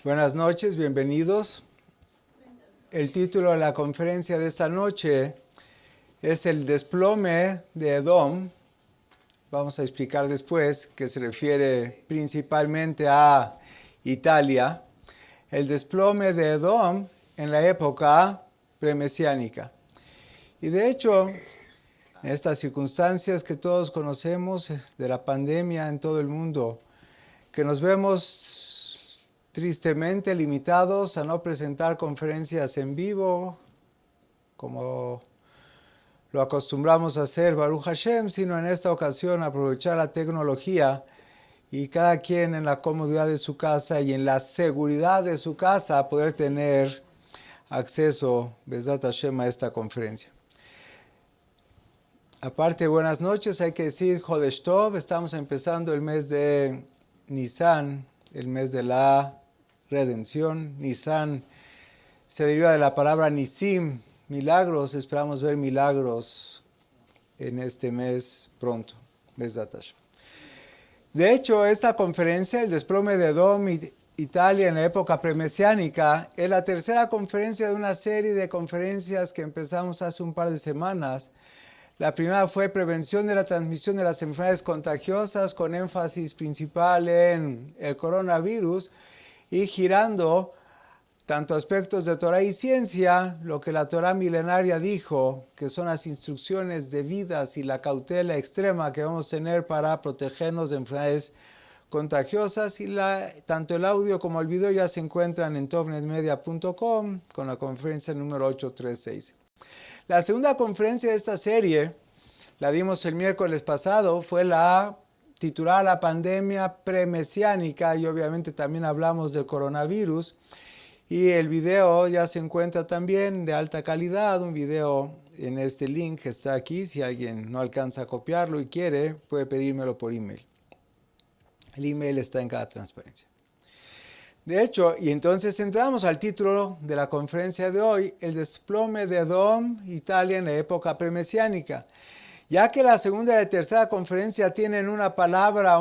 Buenas noches, bienvenidos. El título de la conferencia de esta noche es el desplome de Edom. Vamos a explicar después que se refiere principalmente a Italia. El desplome de Edom en la época premesiánica. Y de hecho, en estas circunstancias que todos conocemos de la pandemia en todo el mundo, que nos vemos tristemente limitados a no presentar conferencias en vivo, como lo acostumbramos a hacer Baruch Hashem, sino en esta ocasión aprovechar la tecnología y cada quien en la comodidad de su casa y en la seguridad de su casa poder tener acceso, Bezat Hashem, a esta conferencia. Aparte, buenas noches, hay que decir Jodesh Tov, estamos empezando el mes de Nisan, el mes de la redención. Nisan se deriva de la palabra Nisim, milagros. Esperamos ver milagros en este mes pronto, Bezat Hashem. De hecho, esta conferencia, el desplome de Edom y Italia en la época premesiánica, es la tercera conferencia de una serie de conferencias que empezamos hace un par de semanas. La primera fue prevención de la transmisión de las enfermedades contagiosas, con énfasis principal en el coronavirus y girando tanto aspectos de Torah y ciencia, lo que la Torah milenaria dijo, que son las instrucciones debidas y la cautela extrema que vamos a tener para protegernos de enfermedades contagiosas. Y tanto el audio como el video ya se encuentran en tovnetmedia.com con la conferencia número 836. La segunda conferencia de esta serie, la dimos el miércoles pasado, fue la titulada La pandemia premesiánica, y obviamente también hablamos del coronavirus. Y el video ya se encuentra también de alta calidad, un video en este link que está aquí. Si alguien no alcanza a copiarlo y quiere, puede pedírmelo por email. El email está en cada transparencia. De hecho, y entonces entramos al título de la conferencia de hoy, el desplome de Edom, Italia en la época premesiánica. Ya que la segunda y la tercera conferencia tienen una palabra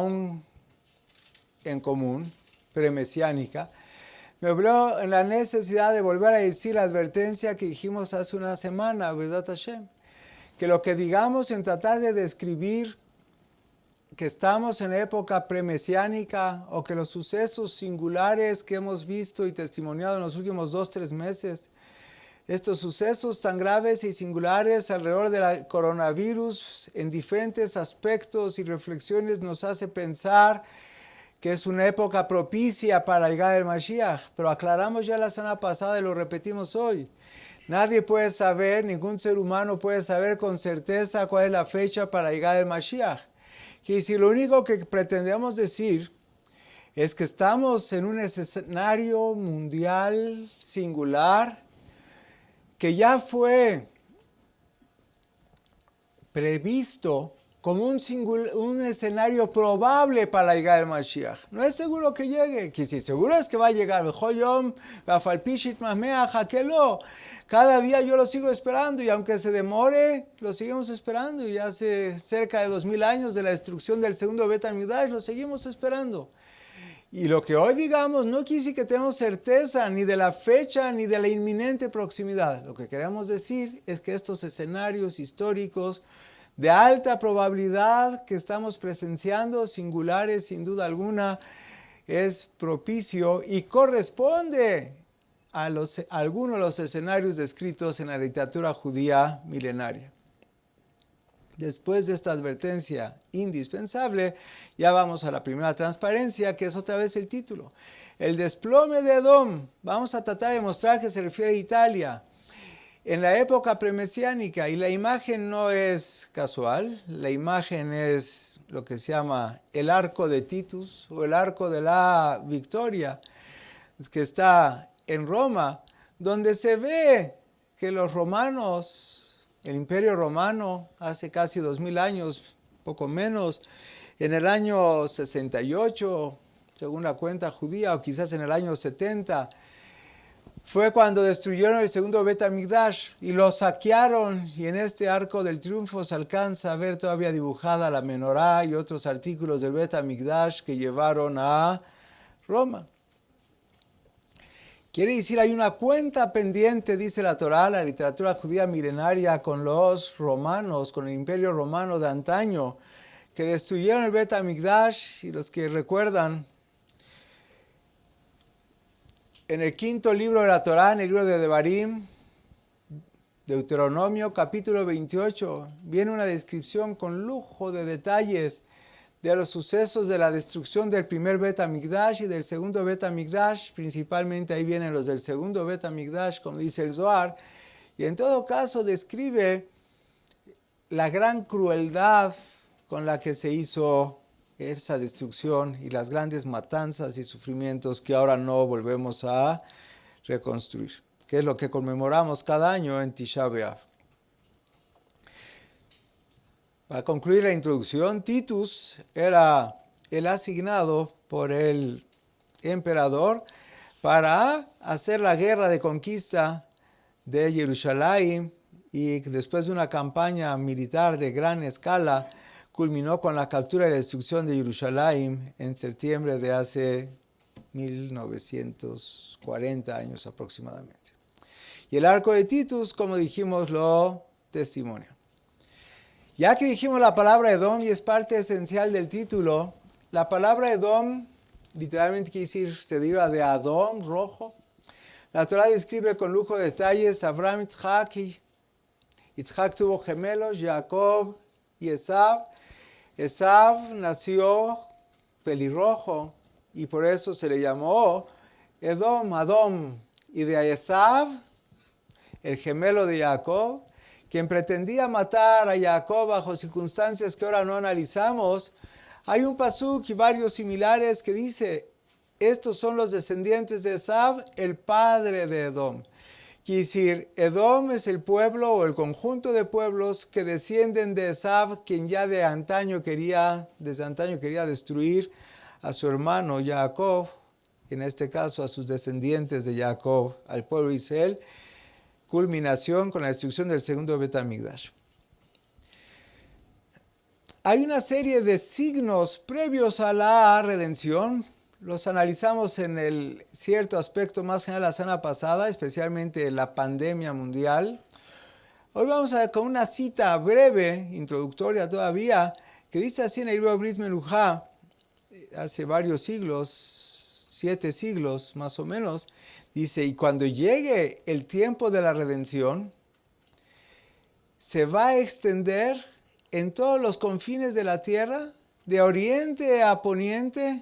en común, premesiánica, me veo en la necesidad de volver a decir la advertencia que dijimos hace una semana, ¿verdad, Hashem? Que lo que digamos en tratar de describir que estamos en época premesiánica o que los sucesos singulares que hemos visto y testimoniado en los últimos 2-3 meses, estos sucesos tan graves y singulares alrededor del coronavirus en diferentes aspectos y reflexiones nos hace pensar que es una época propicia para llegar al Mashiach. Pero aclaramos ya la semana pasada y lo repetimos hoy. Nadie puede saber, ningún ser humano puede saber con certeza cuál es la fecha para llegar al Mashiach. Y si lo único que pretendemos decir es que estamos en un escenario mundial singular que ya fue previsto como un escenario probable para llegar al Mashiach. No es seguro que llegue, que si seguro es que va a llegar. Cada día yo lo sigo esperando y aunque se demore, lo seguimos esperando. Y hace cerca de 2000 años de la destrucción del segundo Bet HaMikdash, lo seguimos esperando. Y lo que hoy digamos no quiere decir que tenemos certeza ni de la fecha ni de la inminente proximidad. Lo que queremos decir es que estos escenarios históricos de alta probabilidad que estamos presenciando, singulares sin duda alguna, es propicio y corresponde a algunos de los escenarios descritos en la literatura judía milenaria. Después de esta advertencia indispensable, ya vamos a la primera transparencia, que es otra vez el título. El desplome de Edom. Vamos a tratar de mostrar que se refiere a Italia en la época premesiánica, y la imagen no es casual, la imagen es lo que se llama el arco de Titus o el arco de la victoria, que está en Roma, donde se ve que los romanos, el imperio romano, hace casi 2000 años, poco menos, en el año 68, según la cuenta judía, o quizás en el año 70, fue cuando destruyeron el segundo Bet HaMikdash y lo saquearon, y en este arco del triunfo se alcanza a ver todavía dibujada la menorá y otros artículos del Bet HaMikdash que llevaron a Roma. Quiere decir, hay una cuenta pendiente, dice la Torá, la literatura judía milenaria, con los romanos, con el imperio romano de antaño, que destruyeron el Bet HaMikdash. Y los que recuerdan, en el quinto libro de la Torá, en el libro de Devarim, Deuteronomio capítulo 28, viene una descripción con lujo de detalles de los sucesos de la destrucción del primer Bet HaMikdash y del segundo Bet HaMikdash. Principalmente ahí vienen los del segundo Bet HaMikdash, como dice el Zohar. Y en todo caso describe la gran crueldad con la que se hizo esa destrucción y las grandes matanzas y sufrimientos que ahora no volvemos a reconstruir, que es lo que conmemoramos cada año en Tisha B'Av. Para concluir la introducción, Titus era el asignado por el emperador para hacer la guerra de conquista de Jerusalén, y después de una campaña militar de gran escala, culminó con la captura y la destrucción de Jerusalén en septiembre de hace 1940 años aproximadamente. Y el arco de Titus, como dijimos, lo testimonia. Ya que dijimos la palabra Edom y es parte esencial del título, la palabra Edom literalmente quiere decir, se deriva de Adón, rojo. La Torá describe con lujo de detalles a Abraham, Yitzhak, y Yitzhak tuvo gemelos, Jacob y Esav. Esav nació pelirrojo y por eso se le llamó Edom, Adom. Y de Esav, el gemelo de Jacob, quien pretendía matar a Jacob bajo circunstancias que ahora no analizamos, hay un pasuk y varios similares que dice, estos son los descendientes de Esav, el padre de Edom. Quiere decir, Edom es el pueblo o el conjunto de pueblos que descienden de Esav, quien ya desde antaño quería destruir a su hermano Jacob, en este caso a sus descendientes de Jacob, al pueblo de Israel, culminación con la destrucción del segundo Bet HaMikdash. Hay una serie de signos previos a la redención. Los analizamos en el cierto aspecto más general la semana pasada, especialmente la pandemia mundial. Hoy vamos a ver con una cita breve, introductoria todavía, que dice así en el libro Brit Milujá, hace varios siglos, 7 siglos más o menos, dice, y cuando llegue el tiempo de la redención, se va a extender en todos los confines de la tierra, de oriente a poniente,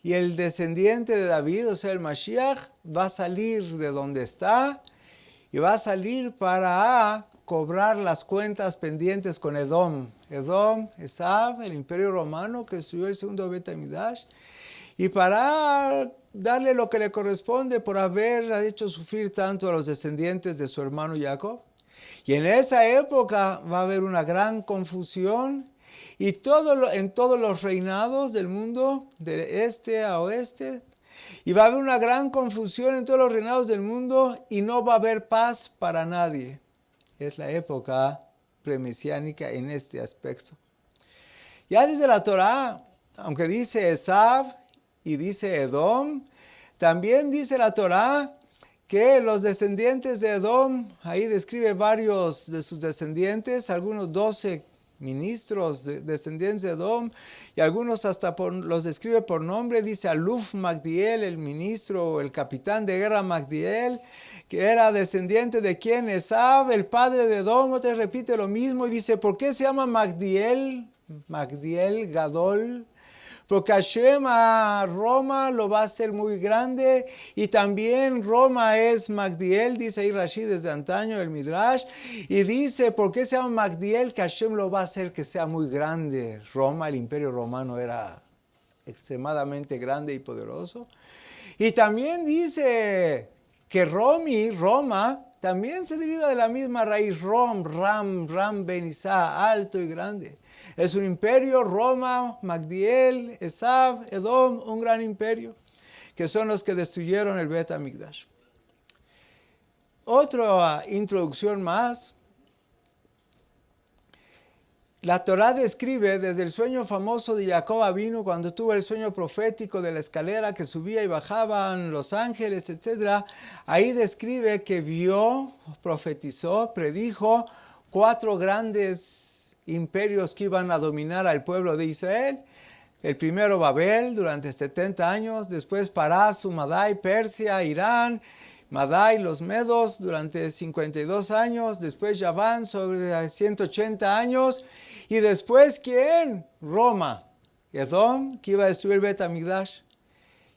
y el descendiente de David, o sea, el Mashiach, va a salir de donde está y va a salir para cobrar las cuentas pendientes con Edom. Edom, Esav, el imperio romano que destruyó el segundo Bet HaMikdash, y para darle lo que le corresponde por haber hecho sufrir tanto a los descendientes de su hermano Jacob. Y en esa época va a haber una gran confusión. Y en todos los reinados del mundo, de este a oeste, y va a haber una gran confusión en todos los reinados del mundo y no va a haber paz para nadie. Es la época premiesiánica en este aspecto. Ya desde la Torá, aunque dice Esav y dice Edom, también dice la Torá que los descendientes de Edom, ahí describe varios de sus descendientes, algunos 12 ministros descendientes de Edom, y algunos hasta los describe por nombre. Dice Aluf Magdiel, el ministro, el capitán de guerra Magdiel, que era descendiente de quien, Esav, el padre de Edom. Otra repite lo mismo y dice, ¿por qué se llama Magdiel? Magdiel, Gadol. Porque Hashem a Roma lo va a hacer muy grande, y también Roma es Magdiel, dice ahí Rashi desde antaño el Midrash, y dice, ¿por qué se llama Magdiel? Que Hashem lo va a hacer que sea muy grande. Roma, el imperio romano, era extremadamente grande y poderoso. Y también dice que Roma, también se deriva de la misma raíz, Ram Benizá, alto y grande. Es un imperio, Roma, Magdiel, Esav, Edom, un gran imperio, que son los que destruyeron el Bet HaMikdash. Otra introducción más. La Torá describe desde el sueño famoso de Jacob vino cuando tuvo el sueño profético de la escalera que subía y bajaban los ángeles, etc. Ahí describe que vio, profetizó, predijo 4 grandes imperios que iban a dominar al pueblo de Israel. El primero Babel durante 70 años, después Parás, Madai, Persia, Irán, Madai, los medos durante 52 años, después Yaván sobre 180 años, y después ¿quién? Roma, Edom, que iba a destruir Bet Hamikdash.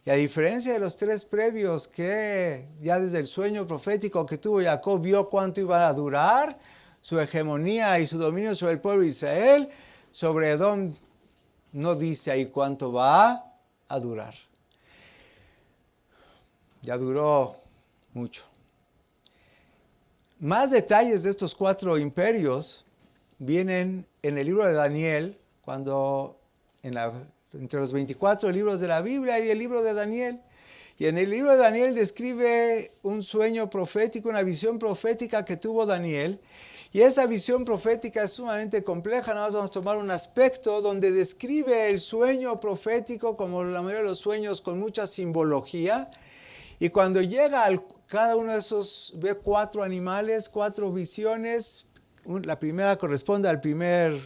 Y a diferencia de los 3 previos que ya desde el sueño profético que tuvo Jacob vio cuánto iba a durar su hegemonía y su dominio sobre el pueblo de Israel, sobre Edom no dice ahí cuánto va a durar. Ya duró mucho. Más detalles de estos 4 imperios vienen en el libro de Daniel, cuando entre los 24 libros de la Biblia hay el libro de Daniel. Y en el libro de Daniel describe un sueño profético, una visión profética que tuvo Daniel. Y esa visión profética es sumamente compleja. Nada más vamos a tomar un aspecto donde describe el sueño profético, como la mayoría de los sueños, con mucha simbología. Y cuando llega cada uno de esos, ve 4 animales, 4 visiones. La primera corresponde al primer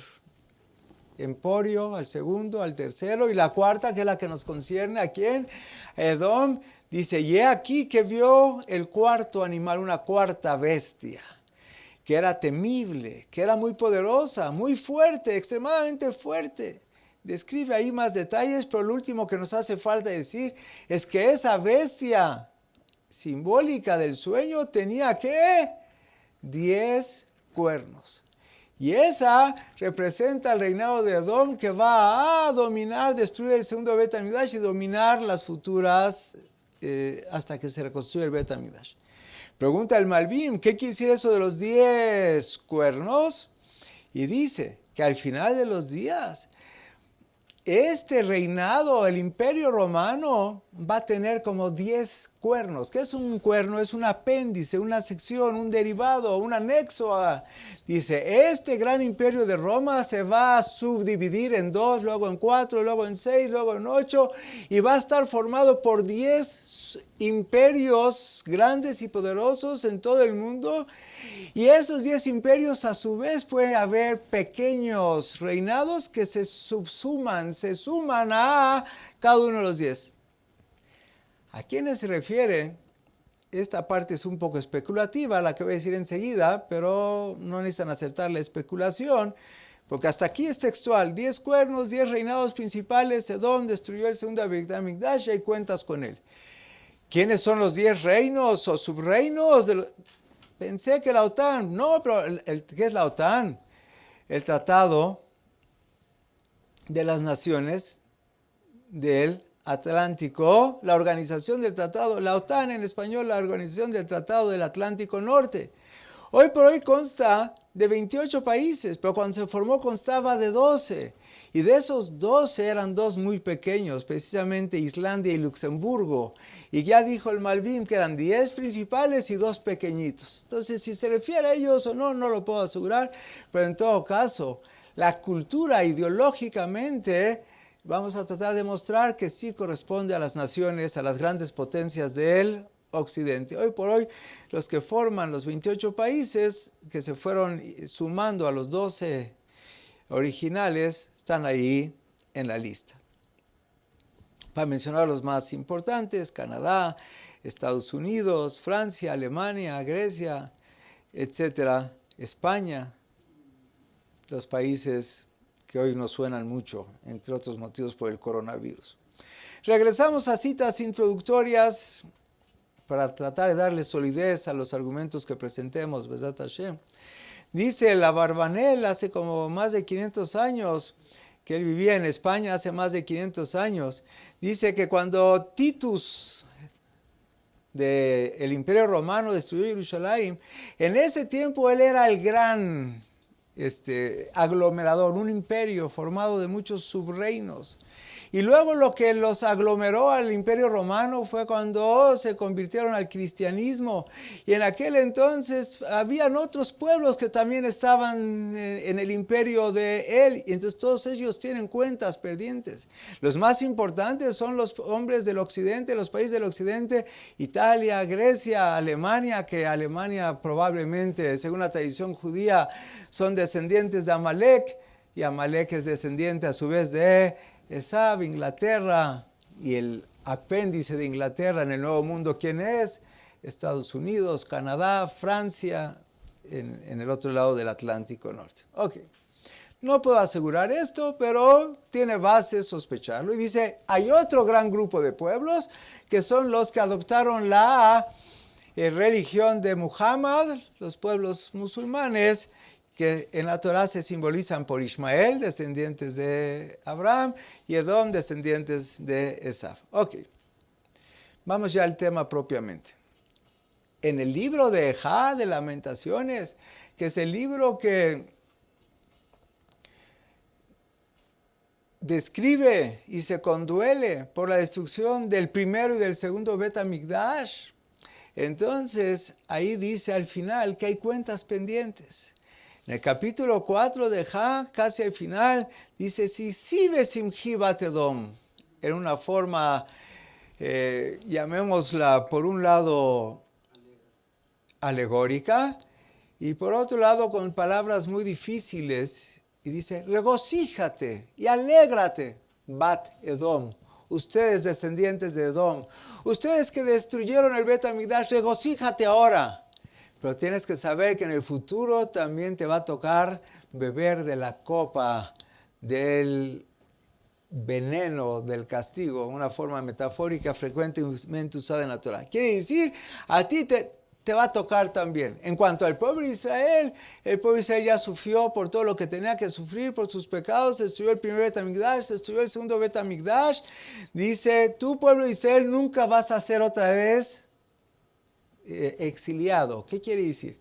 emporio, al segundo, al tercero, y la cuarta, que es la que nos concierne, ¿a quién? Edom, dice, y he aquí que vio el 4º animal, una 4ª bestia, que era temible, que era muy poderosa, muy fuerte, extremadamente fuerte. Describe ahí más detalles, pero lo último que nos hace falta decir es que esa bestia simbólica del sueño tenía, ¿qué? 10 cuernos. Y esa representa el reinado de Edom, que va a dominar, destruir el segundo Bet Hamikdash y dominar las futuras hasta que se reconstruya el Bet Hamikdash. Pregunta el Malbim, ¿qué quiere decir eso de los 10 cuernos? Y dice que al final de los días, este reinado, el imperio romano, va a tener como 10 cuernos. ¿Qué es un cuerno? Es un apéndice, una sección, un derivado, un anexo a... Dice, este gran imperio de Roma se va a subdividir en 2, luego en 4, luego en 6, luego en 8, y va a estar formado por 10 imperios grandes y poderosos en todo el mundo. Y esos 10 imperios a su vez puede haber pequeños reinados que se suman a cada uno de los 10. ¿A quiénes se refiere? Esta parte es un poco especulativa, la que voy a decir enseguida, pero no necesitan aceptar la especulación, porque hasta aquí es textual. 10 cuernos, 10 reinados principales, Edom destruyó el segundo Bet Hamikdash y hay cuentas con él. ¿Quiénes son los 10 reinos o subreinos? Pensé que la OTAN, no, pero ¿qué es la OTAN? El Tratado de las Naciones del Atlántico, la organización del tratado, la OTAN en español, la organización del Tratado del Atlántico Norte. Hoy por hoy consta de 28 países, pero cuando se formó constaba de 12. Y de esos 12 eran 2 muy pequeños, precisamente Islandia y Luxemburgo. Y ya dijo el Malbim que eran 10 principales y 2 pequeñitos. Entonces, si se refiere a ellos o no, no lo puedo asegurar, pero en todo caso, la cultura ideológicamente, vamos a tratar de mostrar que sí corresponde a las naciones, a las grandes potencias del Occidente. Hoy por hoy, los que forman los 28 países que se fueron sumando a los 12 originales, están ahí en la lista. Para mencionar los más importantes, Canadá, Estados Unidos, Francia, Alemania, Grecia, etcétera, España, los países que hoy nos suenan mucho, entre otros motivos por el coronavirus. Regresamos a citas introductorias para tratar de darle solidez a los argumentos que presentemos, Besat Hashem. Dice el Abarbanel hace como más de 500 años, que él vivía en España hace más de 500 años, dice que cuando Titus del Imperio Romano destruyó Jerusalén, en ese tiempo él era el gran aglomerador, un imperio formado de muchos subreinos. Y luego lo que los aglomeró al Imperio Romano fue cuando se convirtieron al cristianismo. Y en aquel entonces habían otros pueblos que también estaban en el imperio de él. Y entonces todos ellos tienen cuentas pendientes. Los más importantes son los hombres del occidente, los países del occidente, Italia, Grecia, Alemania, que Alemania probablemente, según la tradición judía, son descendientes de Amalek. Y Amalek es descendiente a su vez de Esav, Inglaterra, y el apéndice de Inglaterra en el Nuevo Mundo, ¿quién es? Estados Unidos, Canadá, Francia, en el otro lado del Atlántico Norte. Ok, no puedo asegurar esto, pero tiene base sospecharlo. Y dice, hay otro gran grupo de pueblos que son los que adoptaron la religión de Muhammad, los pueblos musulmanes, que en la Torah se simbolizan por Ismael, descendientes de Abraham, y Edom, descendientes de Esav. Ok, vamos ya al tema propiamente. En el libro de Ejá, de Lamentaciones, que es el libro que describe y se conduele por la destrucción del primero y del segundo Bet HaMikdash, entonces ahí dice al final que hay cuentas pendientes. En el capítulo 4 de Ejá, casi al final, dice, si besimchi bat Edom, en una forma, llamémosla por un lado alegórica, y por otro lado con palabras muy difíciles, y dice, regocíjate y alégrate, bat Edom, ustedes descendientes de Edom, ustedes que destruyeron el Bet HaMikdash, regocíjate ahora. Pero tienes que saber que en el futuro también te va a tocar beber de la copa del veneno del castigo, una forma metafórica frecuentemente usada en la Torah. Quiere decir, a ti te va a tocar también. En cuanto al pueblo de Israel, el pueblo de Israel ya sufrió por todo lo que tenía que sufrir, por sus pecados, se destruyó el primer Bet HaMikdash, se destruyó el segundo Bet HaMikdash. Dice, tú pueblo de Israel nunca vas a ser otra vez exiliado. ¿Qué quiere decir?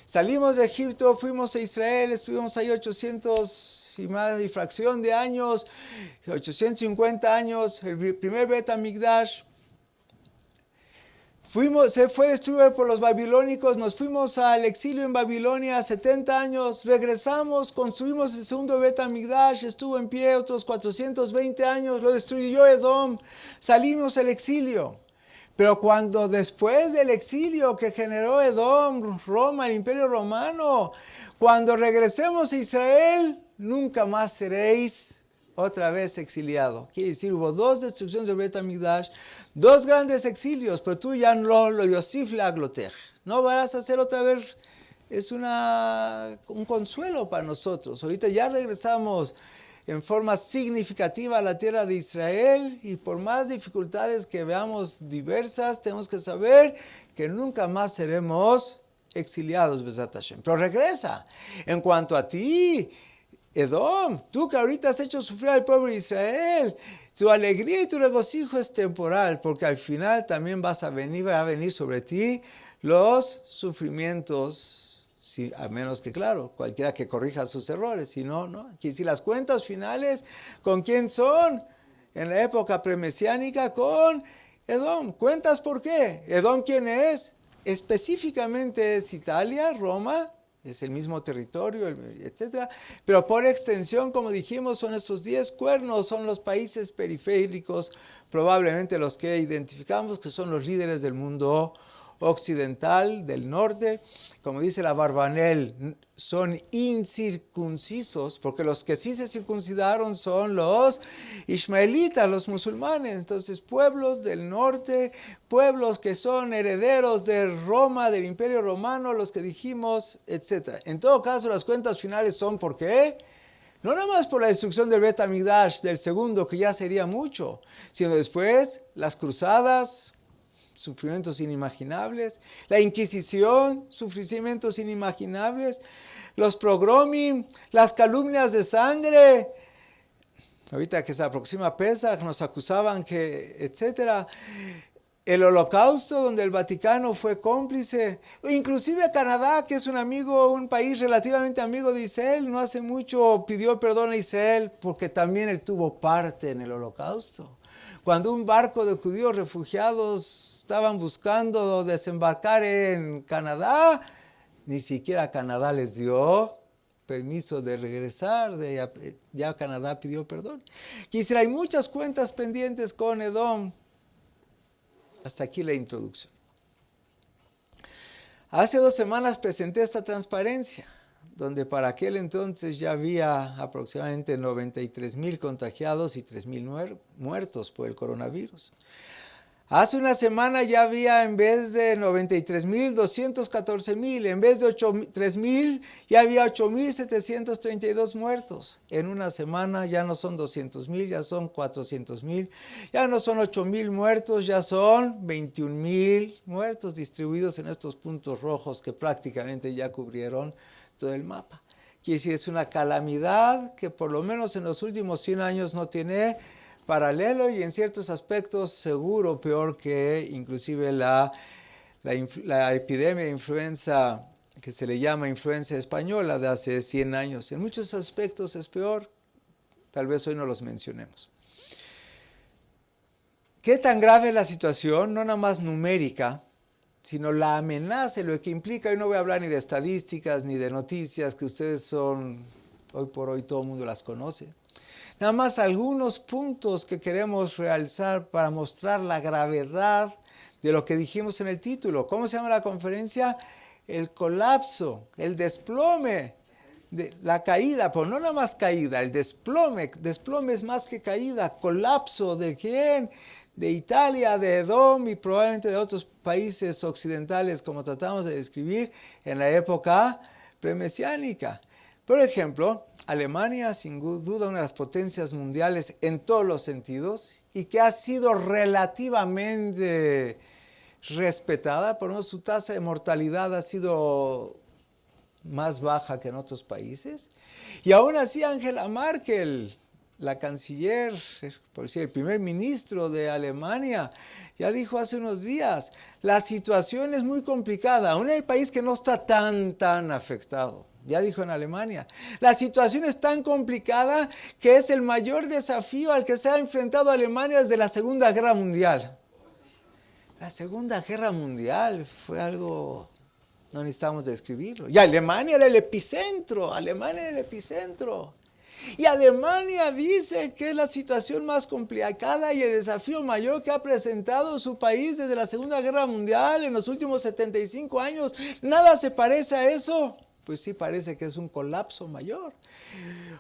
Salimos de Egipto, fuimos a Israel, estuvimos ahí 800 y más y fracción de años, 850 años, el primer Bet HaMikdash. Se fue destruido por los babilónicos, nos fuimos al exilio en Babilonia 70 años, regresamos, construimos el segundo Bet HaMikdash, estuvo en pie otros 420 años, lo destruyó Edom, salimos al exilio. Pero cuando después del exilio que generó Edom, Roma, el Imperio Romano, cuando regresemos a Israel, nunca más seréis otra vez exiliados. Quiere decir, hubo dos destrucciones del Bet HaMikdash, dos grandes exilios, pero tú ya no lo Yosif Laglotech. No vas a hacer otra vez, es un consuelo para nosotros. Ahorita ya regresamos en forma significativa a la tierra de Israel, y por más dificultades que veamos diversas, tenemos que saber que nunca más seremos exiliados, Besat Hashem. Pero regresa. En cuanto a ti, Edom, tú que ahorita has hecho sufrir al pueblo de Israel, tu alegría y tu regocijo es temporal, porque al final también va a venir sobre ti los sufrimientos. Sí, a menos que, claro, cualquiera que corrija sus errores, si no, no. Aquí si las cuentas finales, ¿con quién son? En la época premesiánica, con Edom. ¿Cuentas por qué? ¿Edom quién es? Específicamente es Italia, Roma, es el mismo territorio, etc. Pero por extensión, como dijimos, son esos 10 cuernos, son los países periféricos, probablemente los que identificamos que son los líderes del mundo occidental, del norte. Como dice la Barbanel, son incircuncisos, porque los que sí se circuncidaron son los ismaelitas, los musulmanes. Entonces, pueblos del norte, pueblos que son herederos de Roma, del Imperio Romano, los que dijimos, etc. En todo caso, las cuentas finales son ¿por qué? No nada más por la destrucción del Bet HaMikdash, del segundo, que ya sería mucho, sino después las cruzadas, sufrimientos inimaginables, la Inquisición, sufrimientos inimaginables, los pogromim, las calumnias de sangre. Ahorita que se aproxima Pesach, nos acusaban que, etcétera. el Holocausto, donde el Vaticano fue cómplice, inclusive Canadá, que es un amigo, un país relativamente amigo de Israel, no hace mucho pidió perdón a Israel porque también él tuvo parte en el Holocausto. Cuando un barco de judíos refugiados estaban buscando desembarcar en Canadá, ni siquiera Canadá les dio permiso de regresar, ya Canadá pidió perdón. Quisiera, hay muchas cuentas pendientes con Edom. Hasta aquí la introducción. Hace 2 semanas presenté esta transparencia, donde para aquel entonces ya había aproximadamente 93,000 contagiados y 3,000 muertos por el coronavirus. Hace una semana ya había, en vez de 93,000, 214,000. En vez de 3,000, ya había 8,732 muertos. En una semana ya no son 200,000, ya son 400,000. Ya no son 8,000 muertos, ya son 21,000 muertos distribuidos en estos puntos rojos que prácticamente ya cubrieron todo el mapa. Quiere decir, es una calamidad que por lo menos en los últimos 100 años no tiene paralelo y en ciertos aspectos seguro peor que inclusive la epidemia de influenza que se le llama influenza española de hace 100 años. En muchos aspectos es peor, tal vez hoy no los mencionemos. ¿Qué tan grave es la situación? No nada más numérica, sino la amenaza, lo que implica. Y no voy a hablar ni de estadísticas ni de noticias que ustedes son, hoy por hoy todo el mundo las conoce. Nada más algunos puntos que queremos realzar para mostrar la gravedad de lo que dijimos en el título. ¿Cómo se llama la conferencia? El colapso, el desplome, la caída, pero no nada más caída, el desplome. Desplome es más que caída. Colapso ¿de quién? De Italia, de Edom y probablemente de otros países occidentales, como tratamos de describir en la época premesiánica. Por ejemplo, Alemania, sin duda, una de las potencias mundiales en todos los sentidos y que ha sido relativamente respetada, por lo menos su tasa de mortalidad ha sido más baja que en otros países. Y aún así Angela Merkel, la canciller, por decir, el primer ministro de Alemania, ya dijo hace unos días, la situación es muy complicada, aún en el país que no está tan afectado. Ya dijo en Alemania, la situación es tan complicada que es el mayor desafío al que se ha enfrentado Alemania desde la Segunda Guerra Mundial. La Segunda Guerra Mundial fue algo, no necesitamos describirlo. Y Alemania era el epicentro, Y Alemania dice que es la situación más complicada y el desafío mayor que ha presentado su país desde la Segunda Guerra Mundial en los últimos 75 años. Nada se parece a eso. Pues sí parece que es un colapso mayor.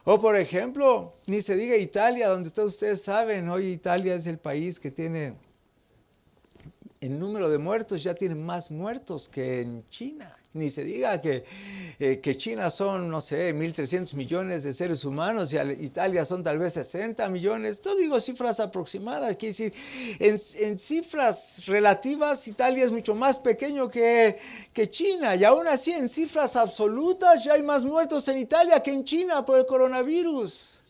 O por ejemplo, ni se diga Italia, donde todos ustedes saben, hoy Italia es el país que tiene, en número de muertos, ya tiene más muertos que en China. Ni se diga que China son, no sé, 1,300 millones de seres humanos y Italia son tal vez 60 millones. Yo digo cifras aproximadas, quiere decir, en cifras relativas Italia es mucho más pequeño que China. Y aún así, en cifras absolutas, ya hay más muertos en Italia que en China por el coronavirus.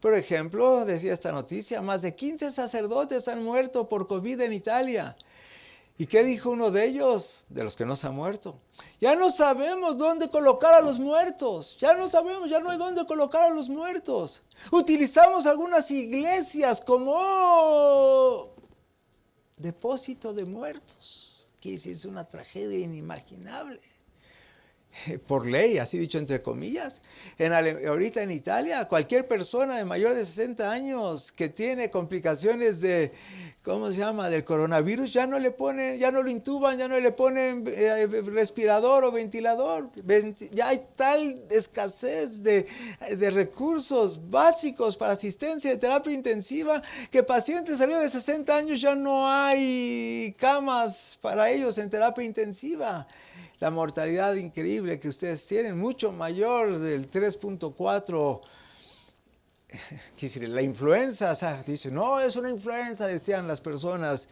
Por ejemplo, decía esta noticia, más de 15 sacerdotes han muerto por COVID en Italia. ¿Y qué dijo uno de ellos? De los que no se han muerto. Ya no sabemos dónde colocar a los muertos. Ya no hay dónde colocar a los muertos. Utilizamos algunas iglesias como depósito de muertos. Que es una tragedia inimaginable. Por ley, así dicho entre comillas. Ahorita en Italia, cualquier persona de mayor de 60 años que tiene complicaciones de, del coronavirus, ya no lo intuban, ya no le ponen respirador o ventilador. Ya hay tal escasez de recursos básicos para asistencia de terapia intensiva que pacientes arriba de 60 años ya no hay camas para ellos en terapia intensiva. La mortalidad increíble que ustedes tienen, mucho mayor del 3.4. La influenza, o sea, dicen, no, es una influenza, decían las personas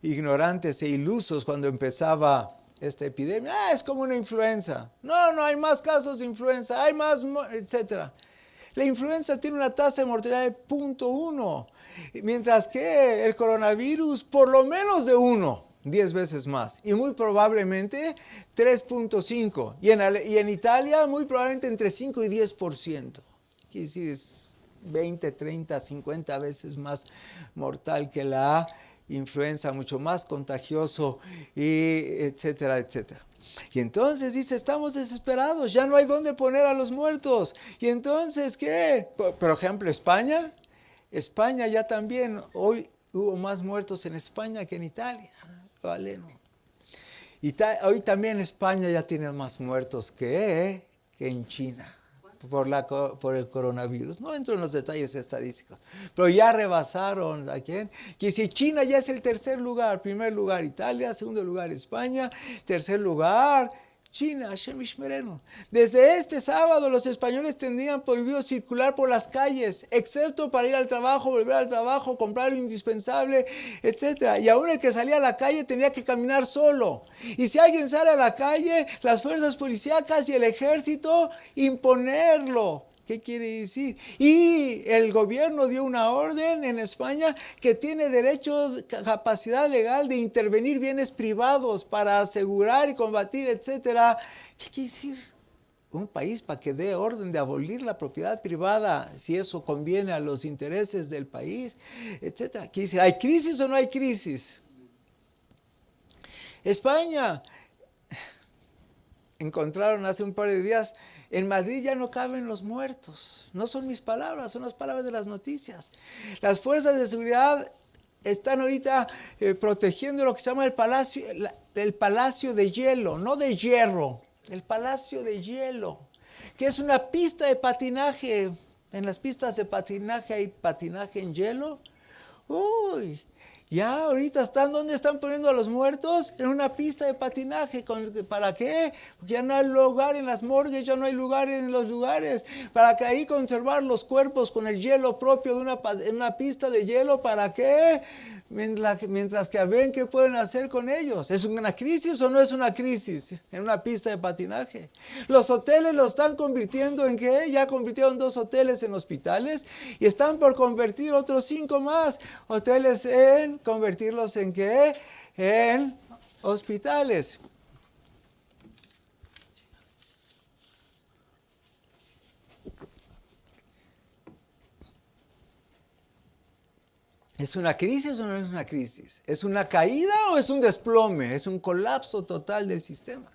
ignorantes e ilusos cuando empezaba esta epidemia. Es como una influenza. No hay más casos de influenza, hay más, etc. La influenza tiene una tasa de mortalidad de 0.1. Mientras que el coronavirus, por lo menos de 10 veces más. Y muy probablemente 3.5. Y en Italia, muy probablemente entre 5 y 10%. Quiere decir, es 20, 30, 50 veces más mortal que la influenza, mucho más contagioso, y etcétera, etcétera. Y entonces dice, estamos desesperados, ya no hay dónde poner a los muertos. Y entonces, ¿qué? Por ejemplo, España ya también, hoy hubo más muertos en España que en Italia. Vale, no. Hoy también España ya tiene más muertos que en China por el coronavirus. No entro en los detalles estadísticos, pero ya rebasaron a quién. Que si China ya es el tercer lugar, primer lugar Italia, segundo lugar España, tercer lugar China, Hashem Ishmerenu. Desde este sábado los españoles tendrían prohibido circular por las calles, excepto para ir al trabajo, volver al trabajo, comprar lo indispensable, etc. Y aún el que salía a la calle tenía que caminar solo. Y si alguien sale a la calle, las fuerzas policíacas y el ejército imponerlo. ¿Qué quiere decir? Y el gobierno dio una orden en España que tiene derecho, capacidad legal de intervenir bienes privados para asegurar y combatir, etcétera. ¿Qué quiere decir? Un país para que dé orden de abolir la propiedad privada, si eso conviene a los intereses del país, etcétera. ¿Quiere decir? ¿Hay crisis o no hay crisis? España, encontraron hace un par de días, en Madrid ya no caben los muertos. No son mis palabras, son las palabras de las noticias. Las fuerzas de seguridad están ahorita protegiendo lo que se llama el Palacio de Hielo, no de hierro, el Palacio de Hielo, que es una pista de patinaje. En las pistas de patinaje hay patinaje en hielo. Uy, ya ahorita ¿dónde están poniendo a los muertos? En una pista de patinaje. ¿Para qué? Porque ya no hay lugar en las morgues, ya no hay lugar en los lugares. Para que ahí conservar los cuerpos con el hielo propio de una pista de hielo. ¿Para qué? Mientras que ven qué pueden hacer con ellos. ¿Es una crisis o no es una crisis? En una pista de patinaje. Los hoteles los están convirtiendo en ¿qué? Ya convirtieron 2 hoteles en hospitales y están por convertir otros 5 más hoteles convertirlos en ¿qué? En hospitales. ¿Es una crisis o no es una crisis? ¿Es una caída o es un desplome? Es un colapso total del sistema.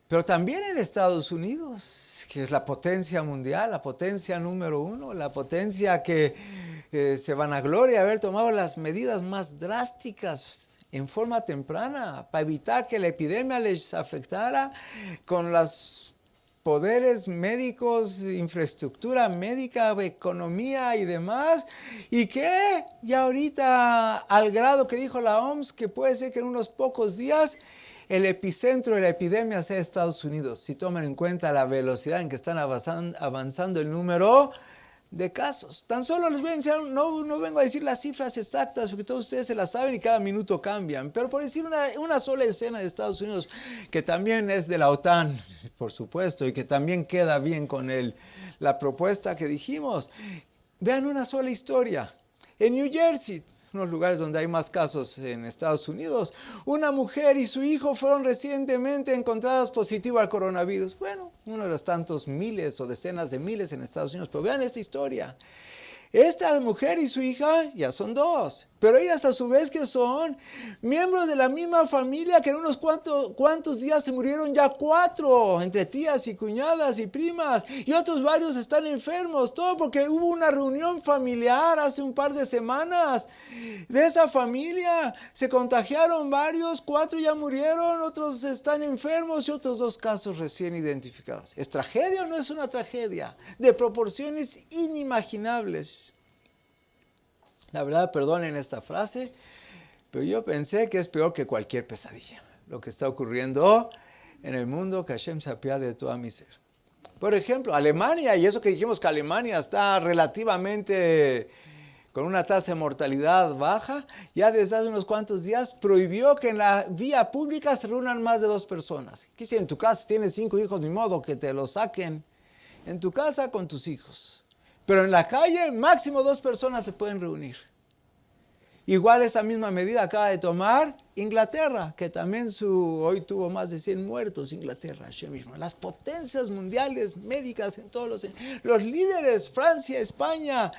Pero también en Estados Unidos, que es la potencia mundial, la potencia número 1, la potencia que se vanagloria de haber tomado las medidas más drásticas en forma temprana para evitar que la epidemia les afectara con los poderes médicos, infraestructura médica, economía y demás, y que ya ahorita al grado que dijo la OMS que puede ser que en unos pocos días el epicentro de la epidemia sea Estados Unidos, si toman en cuenta la velocidad en que están avanzando el número de casos. Tan solo les voy a enseñar, no vengo a decir las cifras exactas porque todos ustedes se las saben y cada minuto cambian, pero por decir una sola escena de Estados Unidos que también es de la OTAN, por supuesto, y que también queda bien con la propuesta que dijimos. Vean una sola historia. En New Jersey, unos lugares donde hay más casos en Estados Unidos, una mujer y su hijo fueron recientemente encontradas positivas al coronavirus. Bueno, uno de los tantos miles o decenas de miles en Estados Unidos, pero vean esta historia. Esta mujer y su hija ya son 2, pero ellas a su vez que son miembros de la misma familia que en unos cuantos días se murieron ya 4, entre tías y cuñadas y primas, y otros varios están enfermos, todo porque hubo una reunión familiar hace un par de semanas. De esa familia se contagiaron varios, 4 ya murieron, otros están enfermos y otros 2 casos recién identificados. ¿Es tragedia o no es una tragedia? De proporciones inimaginables. La verdad, perdonen esta frase, pero yo pensé que es peor que cualquier pesadilla lo que está ocurriendo en el mundo, que Hashem se apiade de toda mi ser. Por ejemplo, Alemania, y eso que dijimos que Alemania está relativamente con una tasa de mortalidad baja, ya desde hace unos cuantos días prohibió que en la vía pública se reúnan más de 2 personas. Que si en tu casa tienes 5 hijos, ni modo que te los saquen en tu casa con tus hijos. Pero en la calle, máximo 2 personas se pueden reunir. Igual esa misma medida acaba de tomar Inglaterra, que también hoy tuvo más de 100 muertos Inglaterra. Las potencias mundiales médicas en todos los líderes, Francia, España,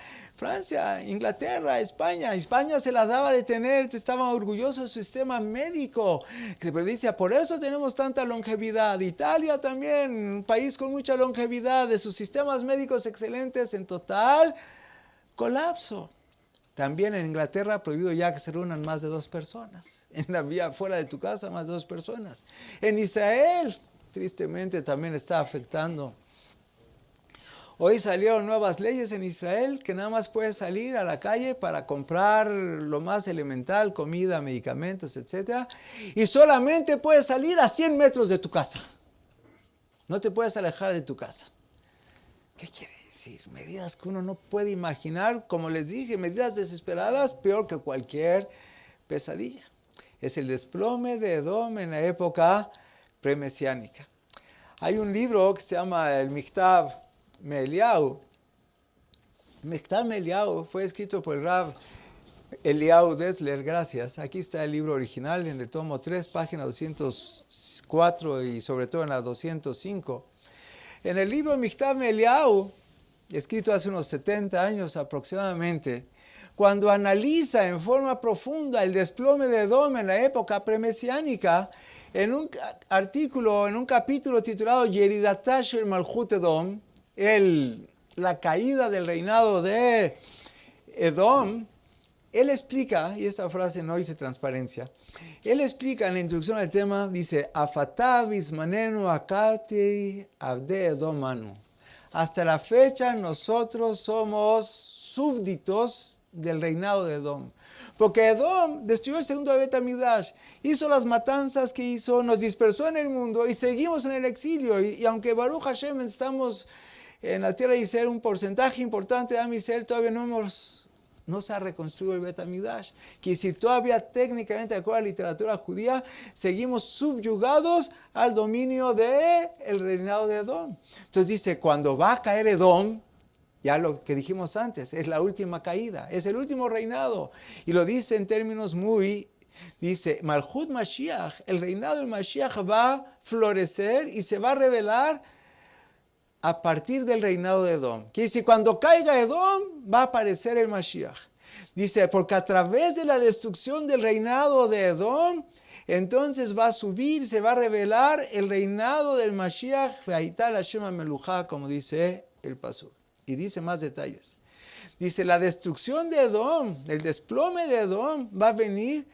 Inglaterra, España. España se la daba de tener, estaban orgullosos de su sistema médico. Pero dice, por eso tenemos tanta longevidad. Italia también, un país con mucha longevidad, de sus sistemas médicos excelentes, en total colapso. También en Inglaterra prohibido ya que se reúnan más de 2 personas. En la vía fuera de tu casa, más de 2 personas. En Israel, tristemente, también está afectando. Hoy salieron nuevas leyes en Israel que nada más puedes salir a la calle para comprar lo más elemental, comida, medicamentos, etc. Y solamente puedes salir a 100 metros de tu casa. No te puedes alejar de tu casa. ¿Qué quiere decir? Medidas que uno no puede imaginar, como les dije, medidas desesperadas, peor que cualquier pesadilla. Es el desplome de Edom en la época premesiánica. Hay un libro que se llama el Michtav Me'Eliyahu. Michtav Me'Eliyahu fue escrito por el Rav Eliyahu Dessler, gracias. Aquí está el libro original en el tomo 3, página 204 y sobre todo en la 205. En el libro Michtav Me'Eliyahu, escrito hace unos 70 años aproximadamente, cuando analiza en forma profunda el desplome de Edom en la época premesiánica, en un artículo, en un capítulo titulado Yeridatá shel Malchut Edom, la caída del reinado de Edom, él explica, y esa frase no dice transparencia, él explica en la introducción al tema, dice, Afatá bismanenu akati abde Edom anu. Hasta la fecha nosotros somos súbditos del reinado de Edom. Porque Edom destruyó el segundo Bet HaMikdash, hizo las matanzas que hizo, nos dispersó en el mundo y seguimos en el exilio. Y aunque Baruch Hashem estamos en la tierra de Israel, un porcentaje importante de Am Israel, todavía no se ha reconstruido el Bet HaMikdash. Que si todavía técnicamente, de acuerdo a la literatura judía, seguimos subyugados al dominio del reinado de Edom. Entonces dice, cuando va a caer Edom, ya lo que dijimos antes, es la última caída, es el último reinado. Y lo dice en términos dice, Malchut Mashiach, el reinado del Mashiach va a florecer y se va a revelar a partir del reinado de Edom. Que dice, cuando caiga Edom, va a aparecer el Mashiach. Dice, porque a través de la destrucción del reinado de Edom, entonces va a subir, se va a revelar el reinado del Mashiach, Ve'ayita Hashem HaMeluchá, como dice el pasuk. Y dice más detalles. Dice, la destrucción de Edom, el desplome de Edom, va a venir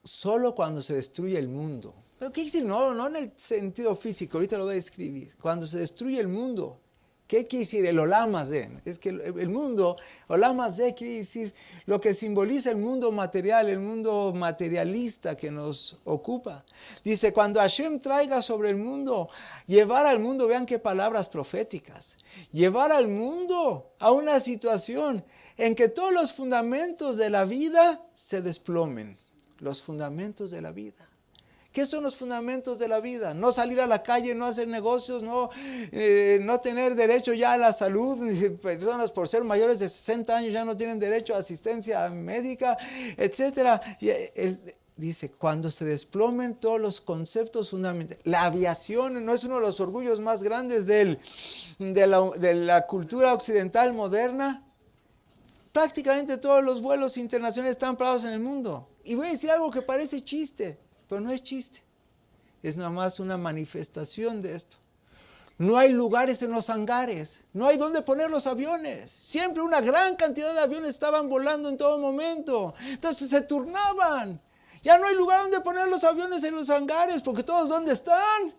solo cuando se destruye el mundo. ¿Pero qué quiere decir? No en el sentido físico, ahorita lo voy a describir. Cuando se destruye el mundo, ¿qué quiere decir el Olam Hazé? Es que el mundo, Olam Hazé quiere decir lo que simboliza el mundo material, el mundo materialista que nos ocupa. Dice, cuando Hashem traiga sobre el mundo, llevar al mundo, vean qué palabras proféticas, llevar al mundo a una situación en que todos los fundamentos de la vida se desplomen. Los fundamentos de la vida. ¿Qué son los fundamentos de la vida? No salir a la calle, no hacer negocios, no tener derecho ya a la salud. Personas por ser mayores de 60 años ya no tienen derecho a asistencia médica, etc. Dice, cuando se desplomen todos los conceptos fundamentales. La aviación no es uno de los orgullos más grandes de la cultura occidental moderna. Prácticamente todos los vuelos internacionales están parados en el mundo. Y voy a decir algo que parece chiste, pero no es chiste. Es nada más una manifestación de esto. No hay lugares en los hangares, no hay dónde poner los aviones. Siempre una gran cantidad de aviones estaban volando en todo momento. Entonces se turnaban. Ya no hay lugar donde poner los aviones en los hangares, porque todos ¿dónde están?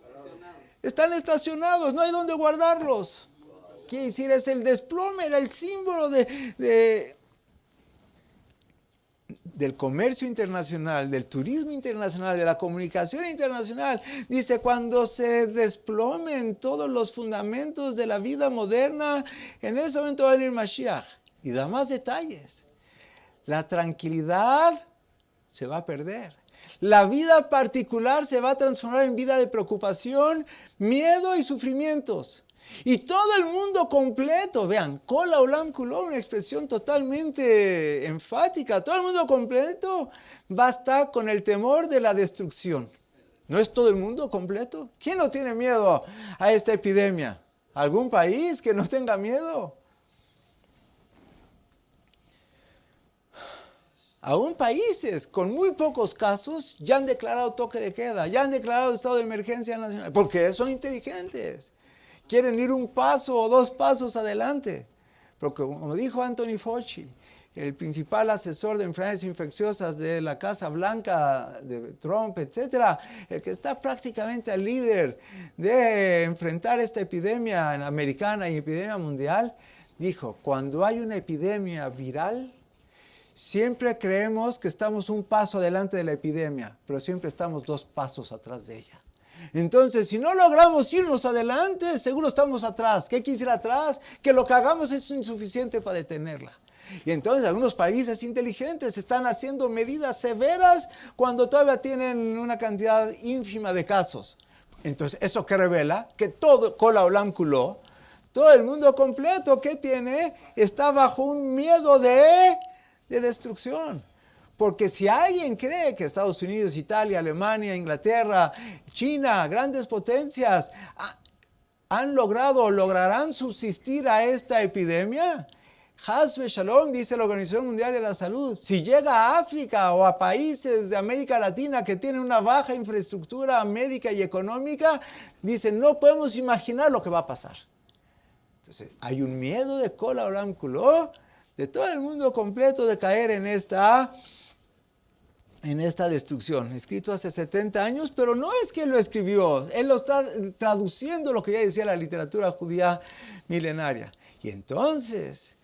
Están estacionados, no hay dónde guardarlos. Quiere decir, es el desplome, era el símbolo del comercio internacional, del turismo internacional, de la comunicación internacional. Dice, cuando se desplomen todos los fundamentos de la vida moderna, en ese momento va a venir Mashiach. Y da más detalles. La tranquilidad se va a perder. La vida particular se va a transformar en vida de preocupación, miedo y sufrimientos. Y todo el mundo completo, vean, Kol Haolam Kulo, una expresión totalmente enfática, todo el mundo completo va a estar con el temor de la destrucción. ¿No es todo el mundo completo? ¿Quién no tiene miedo a esta epidemia? ¿Algún país que no tenga miedo? Aún países con muy pocos casos ya han declarado toque de queda, ya han declarado estado de emergencia nacional, porque son inteligentes. Quieren ir un paso o dos pasos adelante. Porque como dijo Anthony Fauci, el principal asesor de enfermedades infecciosas de la Casa Blanca, de Trump, etc., el que está prácticamente al líder de enfrentar esta epidemia americana y epidemia mundial, dijo, cuando hay una epidemia viral, siempre creemos que estamos un paso adelante de la epidemia, pero siempre estamos dos pasos atrás de ella. Entonces, si no logramos irnos adelante, seguro estamos atrás. ¿Qué quiere decir atrás? Que lo que hagamos es insuficiente para detenerla. Y entonces algunos países inteligentes están haciendo medidas severas cuando todavía tienen una cantidad ínfima de casos. Entonces, ¿eso qué revela? Que todo, Kol Haolam Kulo, todo el mundo completo que tiene, está bajo un miedo de destrucción. Porque si alguien cree que Estados Unidos, Italia, Alemania, Inglaterra, China, grandes potencias, han logrado o lograrán subsistir a esta epidemia, Haz Shalom, dice la Organización Mundial de la Salud, si llega a África o a países de América Latina que tienen una baja infraestructura médica y económica, dicen, no podemos imaginar lo que va a pasar. Entonces, hay un miedo de Kol Haolam Kulo, de todo el mundo completo, de caer en esta destrucción, escrito hace 70 años, pero no es que él lo escribió, él lo está traduciendo lo que ya decía la literatura judía milenaria. Y entonces,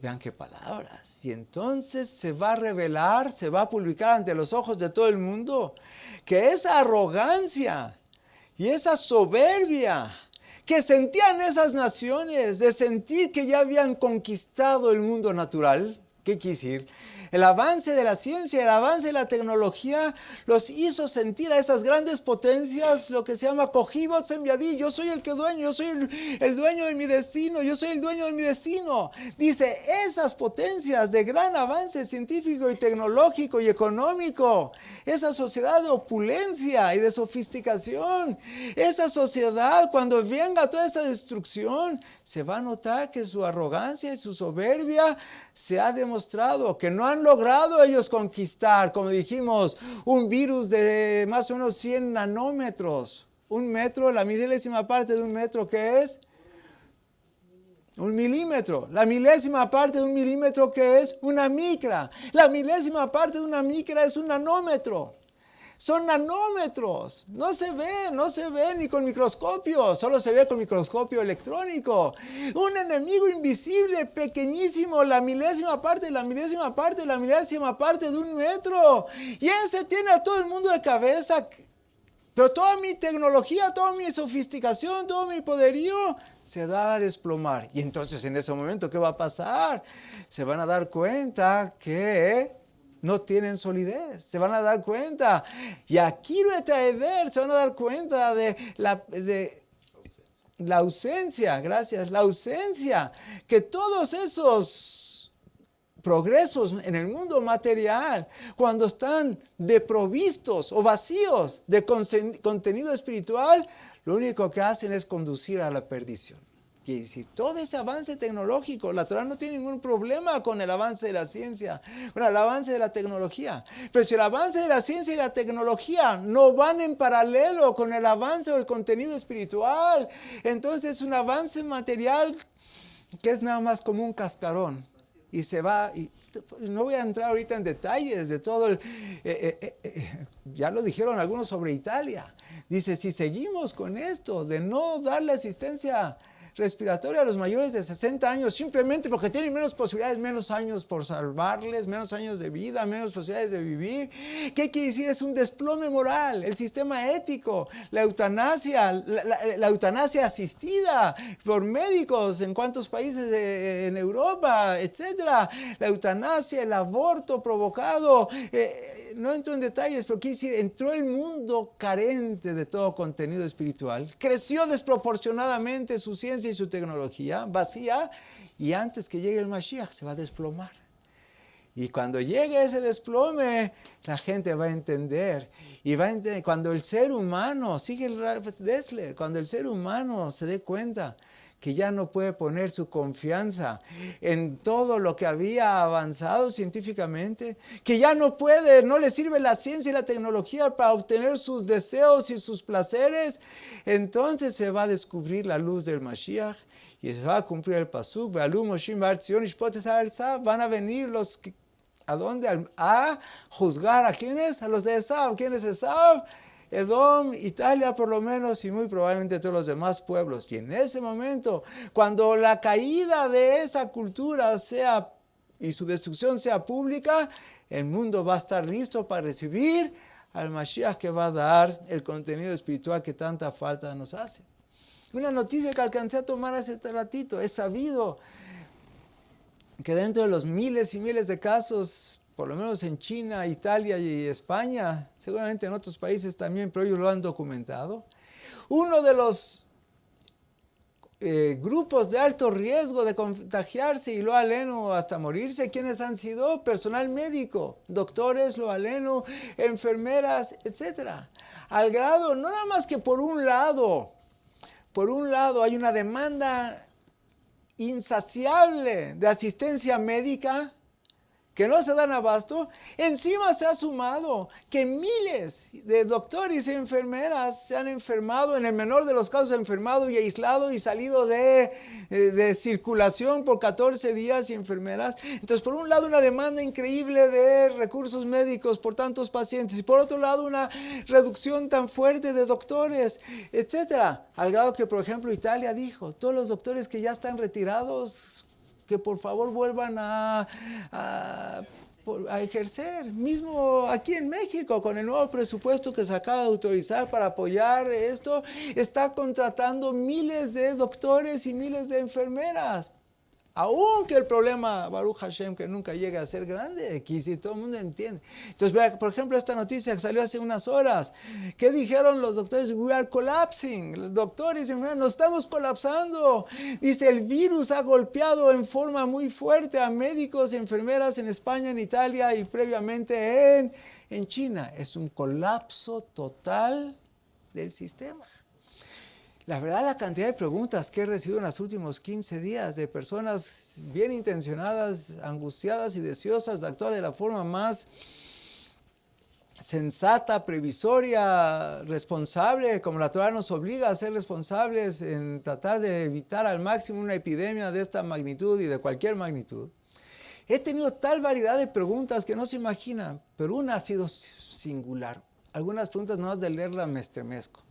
vean qué palabras, y entonces se va a revelar, se va a publicar ante los ojos de todo el mundo, que esa arrogancia y esa soberbia que sentían esas naciones, de sentir que ya habían conquistado el mundo natural, ¿qué quiere decir? El avance de la ciencia, el avance de la tecnología los hizo sentir a esas grandes potencias lo que se llama Kohibot Semyadi. Yo soy el que dueño, yo soy el dueño de mi destino, yo soy el dueño de mi destino. Dice, esas potencias de gran avance científico y tecnológico y económico, esa sociedad de opulencia y de sofisticación, esa sociedad cuando venga toda esta destrucción, se va a notar que su arrogancia y su soberbia se ha demostrado que no han logrado ellos conquistar, como dijimos, un virus de más o menos 100 nanómetros. Un metro, la milésima parte de un metro, ¿qué es? Un milímetro. La milésima parte de un milímetro, ¿qué es? Una micra. La milésima parte de una micra es un nanómetro. Son nanómetros, no se ve ni con microscopio, solo se ve con microscopio electrónico. Un enemigo invisible, pequeñísimo, la milésima parte de un metro. Y ese tiene a todo el mundo de cabeza. Pero toda mi tecnología, toda mi sofisticación, todo mi poderío se va a desplomar. Y entonces en ese momento, ¿qué va a pasar? Se van a dar cuenta que no tienen solidez, se van a dar cuenta, y aquí se van a dar cuenta de la ausencia, gracias, la ausencia, que todos esos progresos en el mundo material, cuando están desprovistos o vacíos de contenido espiritual, lo único que hacen es conducir a la perdición. Quiere decir, todo ese avance tecnológico, la Torah no tiene ningún problema con el avance de la ciencia, con el avance de la tecnología. Pero si el avance de la ciencia y la tecnología no van en paralelo con el avance o el contenido espiritual, entonces es un avance material que es nada más como un cascarón. Y se va, y no voy a entrar ahorita en detalles de todo ya lo dijeron algunos sobre Italia. Dice, si seguimos con esto de no darle asistencia respiratoria a los mayores de 60 años, simplemente porque tienen menos posibilidades, menos años por salvarles, menos años de vida, menos posibilidades de vivir. ¿Qué quiere decir? Es un desplome moral, el sistema ético, la eutanasia, la eutanasia asistida por médicos en cuántos países en Europa, etcétera. La eutanasia, el aborto provocado, no entro en detalles, pero quiere decir, entró el mundo carente de todo contenido espiritual, creció desproporcionadamente su ciencia y su tecnología, vacía, y antes que llegue el Mashiach se va a desplomar. Y cuando llegue ese desplome, la gente va a entender. Y va a entender, cuando el ser humano, sigue el Ralph Dessler, cuando el ser humano se dé cuenta que ya no puede poner su confianza en todo lo que había avanzado científicamente, que ya no puede, no le sirve la ciencia y la tecnología para obtener sus deseos y sus placeres, entonces se va a descubrir la luz del Mashiach y se va a cumplir el pasuk, van a venir los que, ¿a dónde? A juzgar a quiénes, a los de Esaú. ¿Quién es Esaú? Edom, Italia por lo menos, y muy probablemente todos los demás pueblos. Y en ese momento, cuando la caída de esa cultura sea y su destrucción sea pública, el mundo va a estar listo para recibir al Mashiach, que va a dar el contenido espiritual que tanta falta nos hace. Una noticia que alcancé a tomar hace ratito: es sabido que dentro de los miles y miles de casos, por lo menos en China, Italia y España, seguramente en otros países también, pero ellos lo han documentado, uno de los grupos de alto riesgo de contagiarse y lo aleno hasta morirse, ¿quiénes han sido? Personal médico, doctores, lo aleno, enfermeras, etc. Al grado, no nada más que por un lado hay una demanda insaciable de asistencia médica que no se dan abasto, encima se ha sumado que miles de doctores y enfermeras se han enfermado, en el menor de los casos enfermado y aislado y salido de circulación por 14 días, y enfermeras. Entonces, por un lado, una demanda increíble de recursos médicos por tantos pacientes, y por otro lado, una reducción tan fuerte de doctores, etcétera, al grado que, por ejemplo, Italia dijo: todos los doctores que ya están retirados, que por favor vuelvan a ejercer. Mismo aquí en México, con el nuevo presupuesto que se acaba de autorizar para apoyar esto, está contratando miles de doctores y miles de enfermeras. Aunque el problema, Baruch Hashem, que nunca llega a ser grande, aquí sí todo el mundo entiende. Entonces, vea, por ejemplo, esta noticia que salió hace unas horas. ¿Qué dijeron los doctores? We are collapsing. Los doctores y enfermeras, nos estamos colapsando. Dice, el virus ha golpeado en forma muy fuerte a médicos y enfermeras en España, en Italia y previamente en China. Es un colapso total del sistema. La verdad, la cantidad de preguntas que he recibido en los últimos 15 días de personas bien intencionadas, angustiadas y deseosas de actuar de la forma más sensata, previsoria, responsable, como la Torah nos obliga a ser responsables en tratar de evitar al máximo una epidemia de esta magnitud y de cualquier magnitud. He tenido tal variedad de preguntas que no se imaginan, pero una ha sido singular. Algunas preguntas nomás de leerlas me estremezco.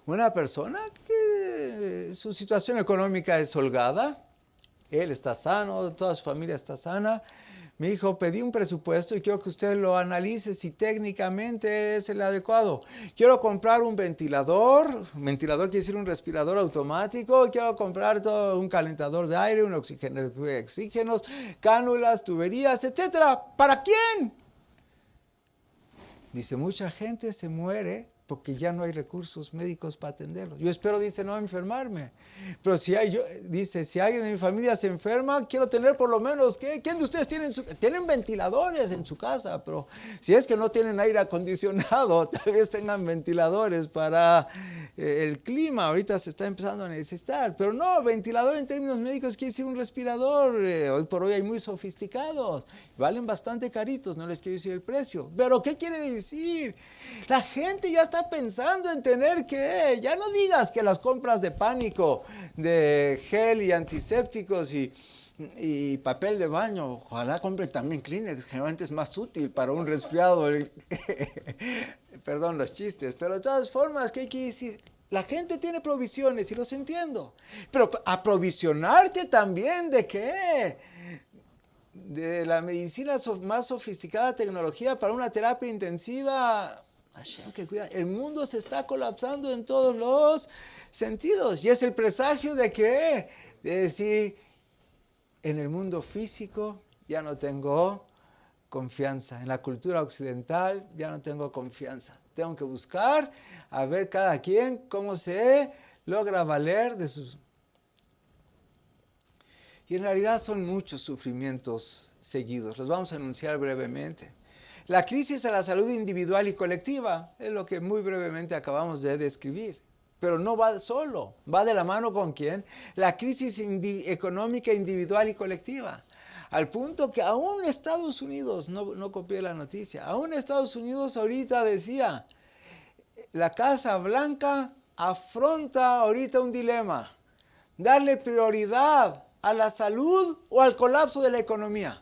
Una persona que su situación económica es holgada, él está sano, toda su familia está sana. Me dijo, pedí un presupuesto y quiero que usted lo analice si técnicamente es el adecuado. Quiero comprar un ventilador quiere decir un respirador automático, quiero comprar todo un calentador de aire, un oxígenos, cánulas, tuberías, etc. ¿Para quién? Dice, mucha gente se muere porque ya no hay recursos médicos para atenderlo. Yo espero, dice, no enfermarme. Pero si alguien de mi familia se enferma, quiero tener por lo menos, ¿quién de ustedes tienen ventiladores en su casa? Pero si es que no tienen aire acondicionado, tal vez tengan ventiladores para el clima. Ahorita se está empezando a necesitar. Pero no, ventilador en términos médicos quiere decir un respirador. Hoy por hoy hay muy sofisticados. Valen bastante caritos, no les quiero decir el precio. Pero ¿qué quiere decir? La gente ya está pensando en tener que, ya no digas que las compras de pánico, de gel y antisépticos y papel de baño, ojalá compren también Kleenex, generalmente es más útil para un resfriado, perdón los chistes, pero de todas formas, ¿qué quiere decir? La gente tiene provisiones y los entiendo, pero aprovisionarte también ¿de qué? De la medicina más sofisticada tecnología para una terapia intensiva. Hashem, que cuida. El mundo se está colapsando en todos los sentidos y es el presagio de que, de decir, en el mundo físico ya no tengo confianza. En la cultura occidental ya no tengo confianza. Tengo que buscar a ver cada quien cómo se logra valer de sus... Y en realidad son muchos sufrimientos seguidos. Los vamos a enunciar brevemente. La crisis a la salud individual y colectiva es lo que muy brevemente acabamos de describir. Pero no va solo, va de la mano con ¿quién? La crisis económica individual y colectiva. Al punto que aún Estados Unidos, no copié la noticia, aún Estados Unidos ahorita decía, la Casa Blanca afronta ahorita un dilema, darle prioridad a la salud o al colapso de la economía.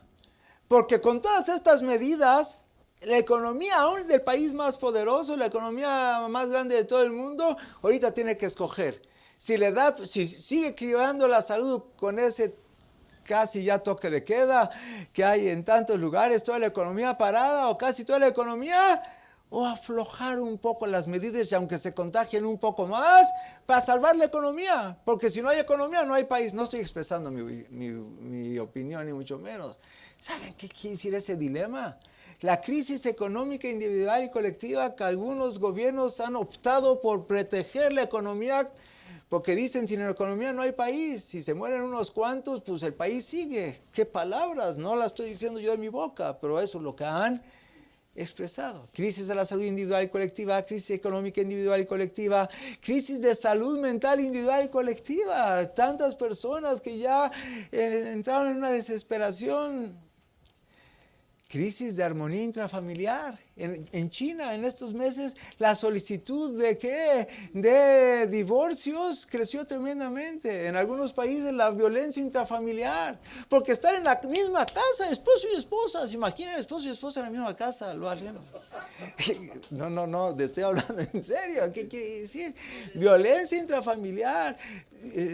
Porque con todas estas medidas, la economía aún del país más poderoso, la economía más grande de todo el mundo, ahorita tiene que escoger. Si sigue criando la salud con ese casi ya toque de queda que hay en tantos lugares, toda la economía parada o casi toda la economía, o aflojar un poco las medidas y aunque se contagien un poco más para salvar la economía, porque si no hay economía no hay país. No estoy expresando mi opinión ni mucho menos. ¿Saben qué quiere decir ese dilema? La crisis económica individual y colectiva que algunos gobiernos han optado por proteger la economía porque dicen, sin economía no hay país, si se mueren unos cuantos, pues el país sigue. ¿Qué palabras? No las estoy diciendo yo de mi boca, pero eso es lo que han expresado. Crisis de la salud individual y colectiva, crisis económica individual y colectiva, crisis de salud mental individual y colectiva. Tantas personas que ya entraron en una desesperación. Crisis de armonía intrafamiliar. En China, en estos meses, la solicitud de divorcios creció tremendamente. En algunos países, la violencia intrafamiliar. Porque estar en la misma casa, esposo y esposa. ¿Se imaginan esposo y esposa en la misma casa? Lo harían. No, te estoy hablando en serio. ¿Qué quiere decir? Violencia intrafamiliar.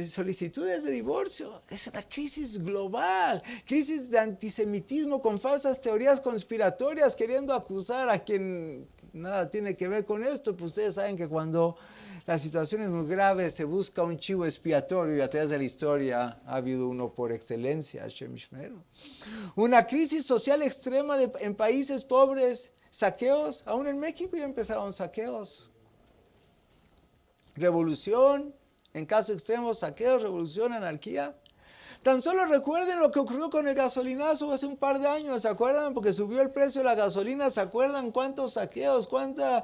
Solicitudes de divorcio. Es una crisis global. Crisis de antisemitismo con falsas teorías conspiratorias queriendo acusar a quien nada tiene que ver con esto. Pues ustedes saben que cuando la situación es muy grave se busca un chivo expiatorio y a través de la historia ha habido uno por excelencia. Una crisis social extrema en países pobres. Saqueos. Aún en México ya empezaron saqueos. Revolución. En caso extremo, saqueos, revolución, anarquía. Tan solo recuerden lo que ocurrió con el gasolinazo hace un par de años, ¿se acuerdan? Porque subió el precio de la gasolina, ¿se acuerdan cuántos saqueos, cuánta...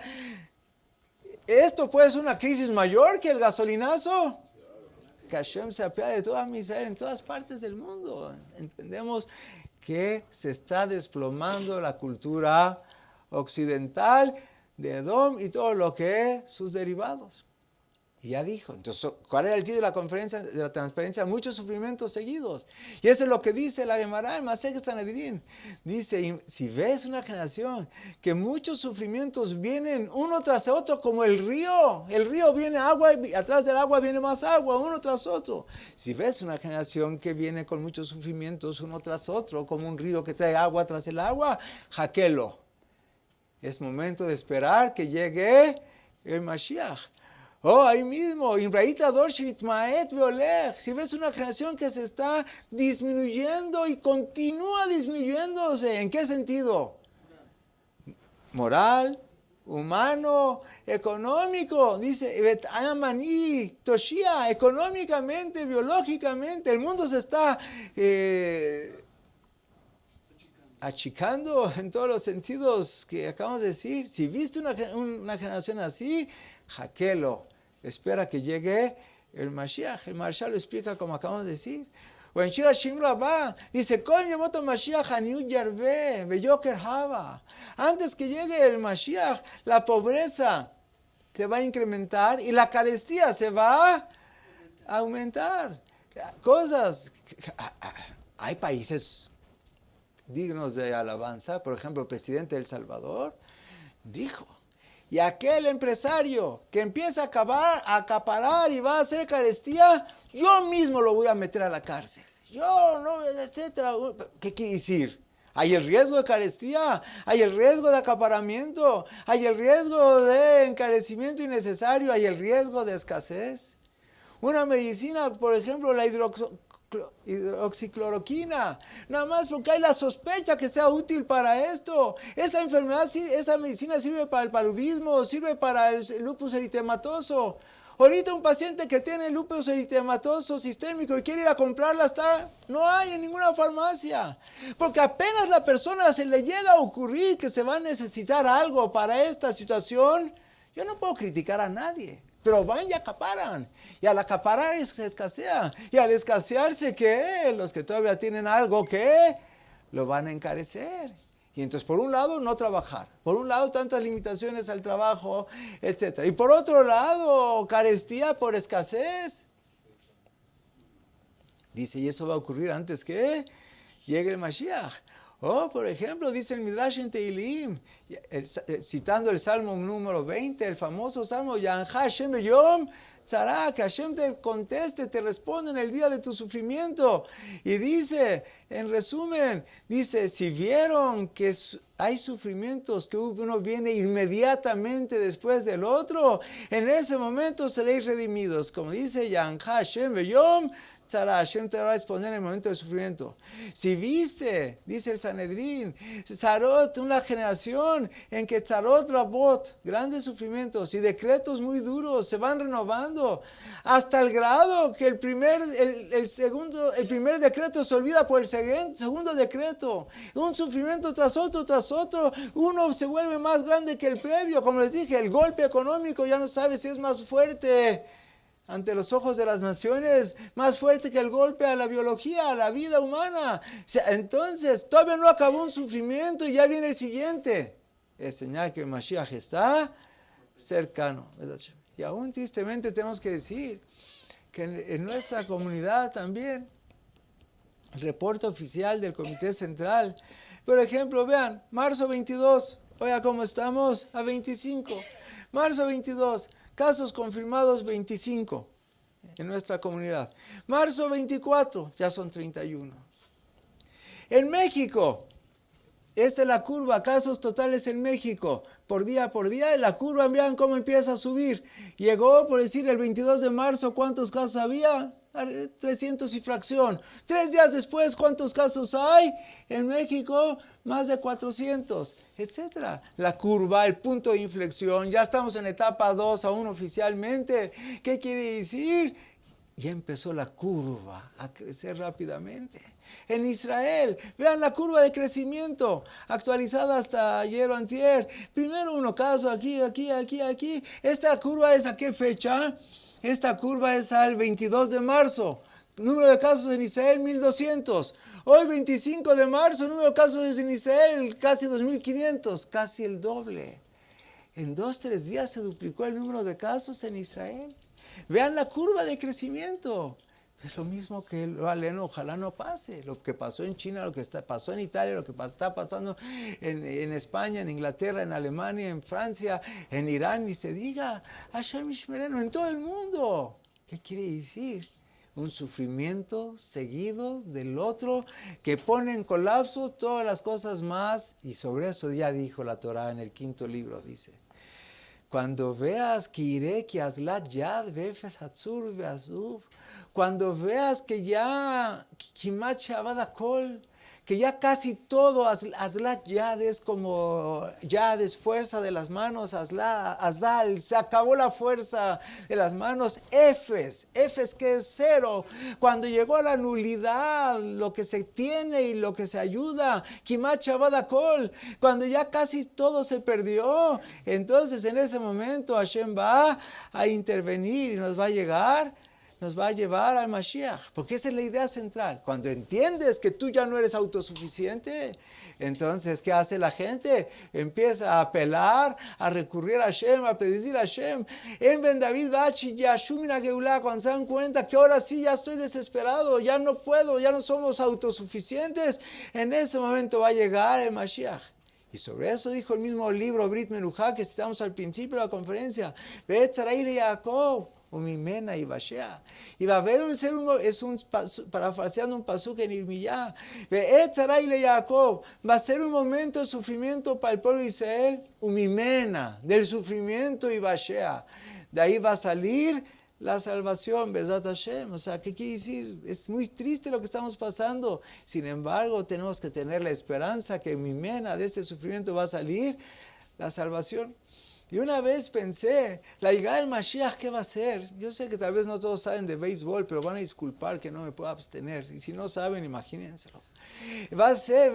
¿Esto puede ser una crisis mayor que el gasolinazo? Que Hashem se apiade de toda miseria en todas partes del mundo. Entendemos que se está desplomando la cultura occidental de Edom y todo lo que es sus derivados. Y ya dijo. Entonces, ¿cuál era el título de la conferencia de la transparencia? Muchos sufrimientos seguidos. Y eso es lo que dice la Gemara en Masejet Sanedrín. Dice, si ves una generación que muchos sufrimientos vienen uno tras otro como el río viene agua y atrás del agua viene más agua, uno tras otro. Si ves una generación que viene con muchos sufrimientos uno tras otro, como un río que trae agua tras el agua, jaquelo. Es momento de esperar que llegue el Mashiach. Ahí mismo, si ves una generación que se está disminuyendo y continúa disminuyéndose, ¿en qué sentido? Moral, humano, económico, dice, económicamente, biológicamente, el mundo se está achicando en todos los sentidos que acabamos de decir. Si viste una generación así, jaquelo. Espera que llegue el Mashiach. El Mashiach lo explica como acabamos de decir. O en Shira Shimra va, dice, antes que llegue el Mashiach, la pobreza se va a incrementar y la carestía se va a aumentar. Cosas, hay países dignos de alabanza. Por ejemplo, el presidente de El Salvador dijo, y aquel empresario que empieza a acaparar y va a hacer carestía, yo mismo lo voy a meter a la cárcel. Yo, no, etcétera. ¿Qué quiere decir? Hay el riesgo de carestía, hay el riesgo de acaparamiento, hay el riesgo de encarecimiento innecesario, hay el riesgo de escasez. Una medicina, por ejemplo, la hidroxicloroquina, hidroxicloroquina, nada más porque hay la sospecha que sea útil para esto. Esa enfermedad, esa medicina sirve para el paludismo, sirve para el lupus eritematoso. Ahorita un paciente que tiene lupus eritematoso sistémico y quiere ir a comprarla, no hay en ninguna farmacia. Porque apenas la persona se le llega a ocurrir que se va a necesitar algo para esta situación, yo no puedo criticar a nadie. Pero van y acaparan. Y al acaparar se escasea. Y al escasearse, ¿qué? Los que todavía tienen algo, ¿qué? Lo van a encarecer. Y entonces, por un lado, no trabajar. Por un lado, tantas limitaciones al trabajo, etc. Y por otro lado, carestía por escasez. Dice, y eso va a ocurrir antes que llegue el Mashiach. O, por ejemplo, dice el Midrash en Tehilim, citando el Salmo número 20, el famoso Salmo, Yanha Hashem Yom Tzara, que Hashem te conteste, te responde en el día de tu sufrimiento. Y dice, en resumen, dice, si vieron que hay sufrimientos que uno viene inmediatamente después del otro, en ese momento seréis redimidos. Como dice Yanha Hashem Yom Tzara, Hashem te va a responder en el momento de sufrimiento. Si viste, dice el Sanedrín, Tzarot, una generación en que Tzarot Rabot, grandes sufrimientos y decretos muy duros se van renovando, hasta el grado que el primer decreto se olvida por el segundo decreto. Un sufrimiento tras otro, uno se vuelve más grande que el previo. Como les dije, el golpe económico ya no sabe si es más fuerte ante los ojos de las naciones, más fuerte que el golpe a la biología, a la vida humana. Entonces, todavía no acabó un sufrimiento y ya viene el siguiente. Es señal que el Mashiach está cercano. Y aún tristemente tenemos que decir que en nuestra comunidad también, el reporte oficial del Comité Central, por ejemplo, vean, marzo 22, oiga cómo estamos, a 25. Marzo 22. Casos confirmados 25 en nuestra comunidad. Marzo 24, ya son 31. En México, esta es la curva, casos totales en México. Por día, la curva, vean cómo empieza a subir. Llegó, por decir, el 22 de marzo, ¿cuántos casos había? 300 y fracción. 3 días después, ¿cuántos casos hay? En México, más de 400, etc. La curva, el punto de inflexión, ya estamos en etapa 2 aún oficialmente. ¿Qué quiere decir? Ya empezó la curva a crecer rápidamente. En Israel, vean la curva de crecimiento, actualizada hasta ayer o antier. Primero uno caso aquí. Esta curva es ¿a qué fecha? Esta curva es al 22 de marzo. Número de casos en Israel, 1,200. Hoy, 25 de marzo, número de casos en Israel, casi 2,500, casi el doble. En 2-3 días se duplicó el número de casos en Israel. Vean la curva de crecimiento. Es lo mismo que lo aleno, ojalá no pase. Lo que pasó en China, lo que pasó en Italia, lo que está pasando en España, en Inglaterra, en Alemania, en Francia, en Irán, ni se diga. Hashem Yishmerenu, en todo el mundo. ¿Qué quiere decir? Un sufrimiento seguido del otro que pone en colapso todas las cosas más. Y sobre eso ya dijo la Torah en el 5º libro, dice. Cuando veas que iré, que aslat yad, befes hatzur, beazub. Cuando veas que ya, kimat shabad kol, que ya casi todo, aslat yad es como, yad es fuerza de las manos, azal, se acabó la fuerza de las manos, efes que es 0, cuando llegó a la nulidad, lo que se tiene y lo que se ayuda, kimat shabad kol, cuando ya casi todo se perdió, entonces en ese momento Hashem va a intervenir y nos va a llevar al Mashiach, porque esa es la idea central. Cuando entiendes que tú ya no eres autosuficiente, entonces, ¿qué hace la gente? Empieza a apelar, a recurrir a Hashem, a pedir a Hashem. En Ben David Bachi, Yashumina Geulá, cuando se dan cuenta que ahora sí ya estoy desesperado, ya no puedo, ya no somos autosuficientes, en ese momento va a llegar el Mashiach. Y sobre eso dijo el mismo libro Brit Menuhá que citamos al principio de la conferencia. Be'etzarai Jacob. Umimena y Bashea. Y va a haber parafraseando un pasuk en Irmiyá. Ve'etzarai le Jacob. Va a ser un momento de sufrimiento para el pueblo de Israel. Umimena, del sufrimiento y Bashea. De ahí va a salir la salvación, Bezat Hashem. O sea, ¿qué quiere decir? Es muy triste lo que estamos pasando. Sin embargo, tenemos que tener la esperanza que mimena de este sufrimiento va a salir la salvación. Y una vez pensé, la llegada del Mashiach, ¿qué va a ser? Yo sé que tal vez no todos saben de béisbol, pero van a disculpar que no me pueda abstener. Y si no saben, imagínenselo. Va a ser,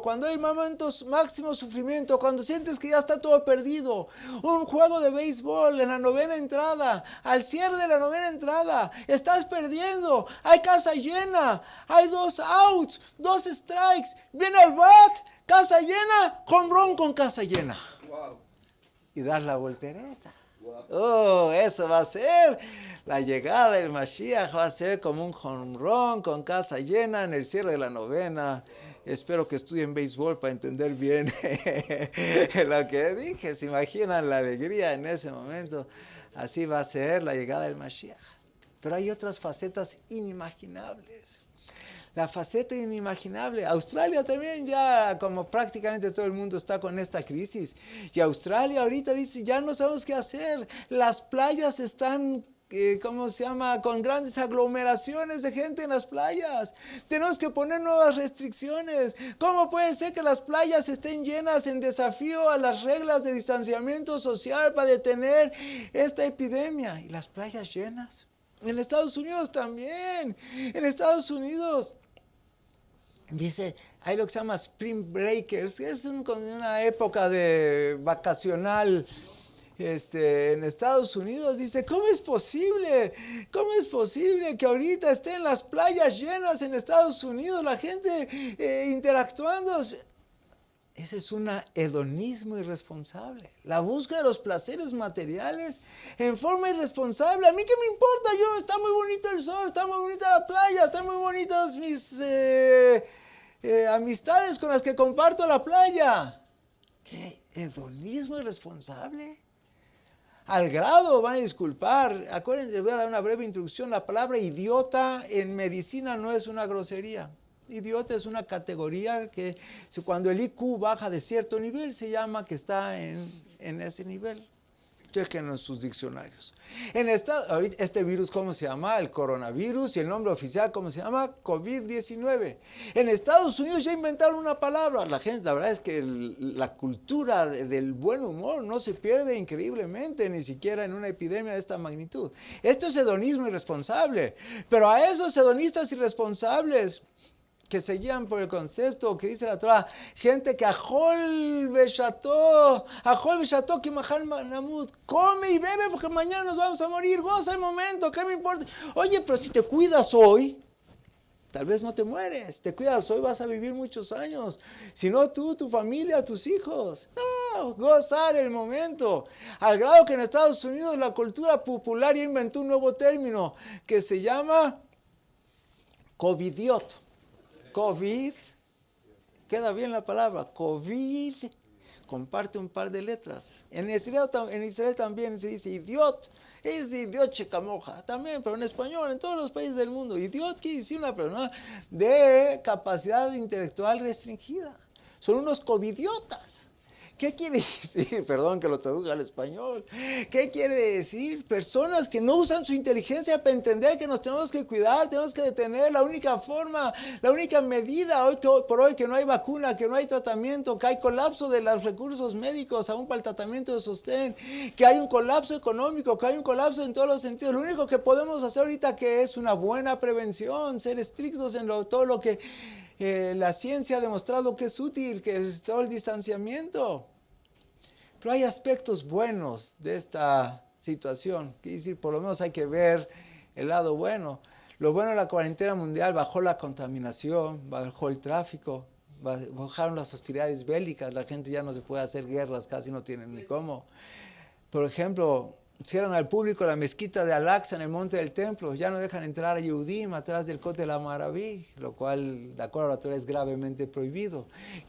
cuando hay momentos máximo sufrimiento, cuando sientes que ya está todo perdido. Un juego de béisbol en la 9ª entrada, al cierre de la 9ª entrada, estás perdiendo, hay casa llena, hay 2 outs, 2 strikes, viene el bat, casa llena, jonrón con casa llena. Wow. Y dar la voltereta. Wow. Oh, eso va a ser. La llegada del Mashiach va a ser como un jonrón con casa llena en el cierre de la 9ª. Espero que estudien béisbol para entender bien lo que dije. ¿Se imaginan la alegría en ese momento? Así va a ser la llegada del Mashiach. Pero hay otras facetas inimaginables. La faceta inimaginable. Australia también ya, como prácticamente todo el mundo está con esta crisis. Y Australia ahorita dice, ya no sabemos qué hacer. Las playas están, con grandes aglomeraciones de gente en las playas. Tenemos que poner nuevas restricciones. ¿Cómo puede ser que las playas estén llenas en desafío a las reglas de distanciamiento social para detener esta epidemia? Y las playas llenas. En Estados Unidos también. En Estados Unidos dice, hay lo que se llama Spring Breakers, que es una época de vacacional en Estados Unidos. Dice, ¿cómo es posible? ¿Cómo es posible que ahorita estén las playas llenas en Estados Unidos, la gente interactuando? Ese es un hedonismo irresponsable. La búsqueda de los placeres materiales en forma irresponsable. ¿A mí qué me importa? Está muy bonito el sol, está muy bonita la playa, están muy bonitas mis amistades con las que comparto la playa. ¿Qué hedonismo irresponsable? Al grado, van a disculpar, acuérdense, les voy a dar una breve introducción. La palabra idiota en medicina no es una grosería. Idiota es una categoría que cuando el IQ baja de cierto nivel se llama que está en ese nivel. Chequen en sus diccionarios. Este virus, ¿cómo se llama? El coronavirus, y el nombre oficial, ¿cómo se llama? COVID-19. En Estados Unidos ya inventaron una palabra. La verdad es que la cultura del buen humor no se pierde increíblemente, ni siquiera en una epidemia de esta magnitud. Esto es hedonismo irresponsable. Pero a esos hedonistas irresponsables que se guían por el concepto que dice la Torah, gente que ajol besható que mahal namut, come y bebe porque mañana nos vamos a morir, goza el momento, ¿qué me importa? Oye, pero si te cuidas hoy, tal vez no te mueres, te cuidas hoy, vas a vivir muchos años, si no tú, tu familia, tus hijos. No, gozar el momento, al grado que en Estados Unidos la cultura popular ya inventó un nuevo término que se llama covidiot. COVID, queda bien la palabra, COVID, comparte un par de letras. En Israel también se dice idiot, es idiot checamoja, también, pero en español, en todos los países del mundo. Idiot quiere decir una persona de capacidad intelectual restringida. Son unos covidiotas. ¿Qué quiere decir? Perdón que lo traduzca al español. ¿Qué quiere decir? Personas que no usan su inteligencia para entender que nos tenemos que cuidar, tenemos que detener. La única forma, la única medida hoy por hoy que no hay vacuna, que no hay tratamiento, que hay colapso de los recursos médicos aún para el tratamiento de sostén, que hay un colapso económico, que hay un colapso en todos los sentidos. Lo único que podemos hacer ahorita que es una buena prevención, ser estrictos en todo lo que la ciencia ha demostrado que es útil, que es todo el distanciamiento. Pero hay aspectos buenos de esta situación. Quiere decir, por lo menos hay que ver el lado bueno. Lo bueno de la cuarentena mundial: bajó la contaminación, bajó el tráfico, bajaron las hostilidades bélicas, la gente ya no se puede hacer guerras, casi no tienen ni cómo. Por ejemplo, cierran al público la mezquita de Al-Aqsa en el monte del templo, ya no dejan entrar a Yehudim atrás del Kotel HaMaraví, lo cual, de acuerdo a la Torah, es gravemente prohibido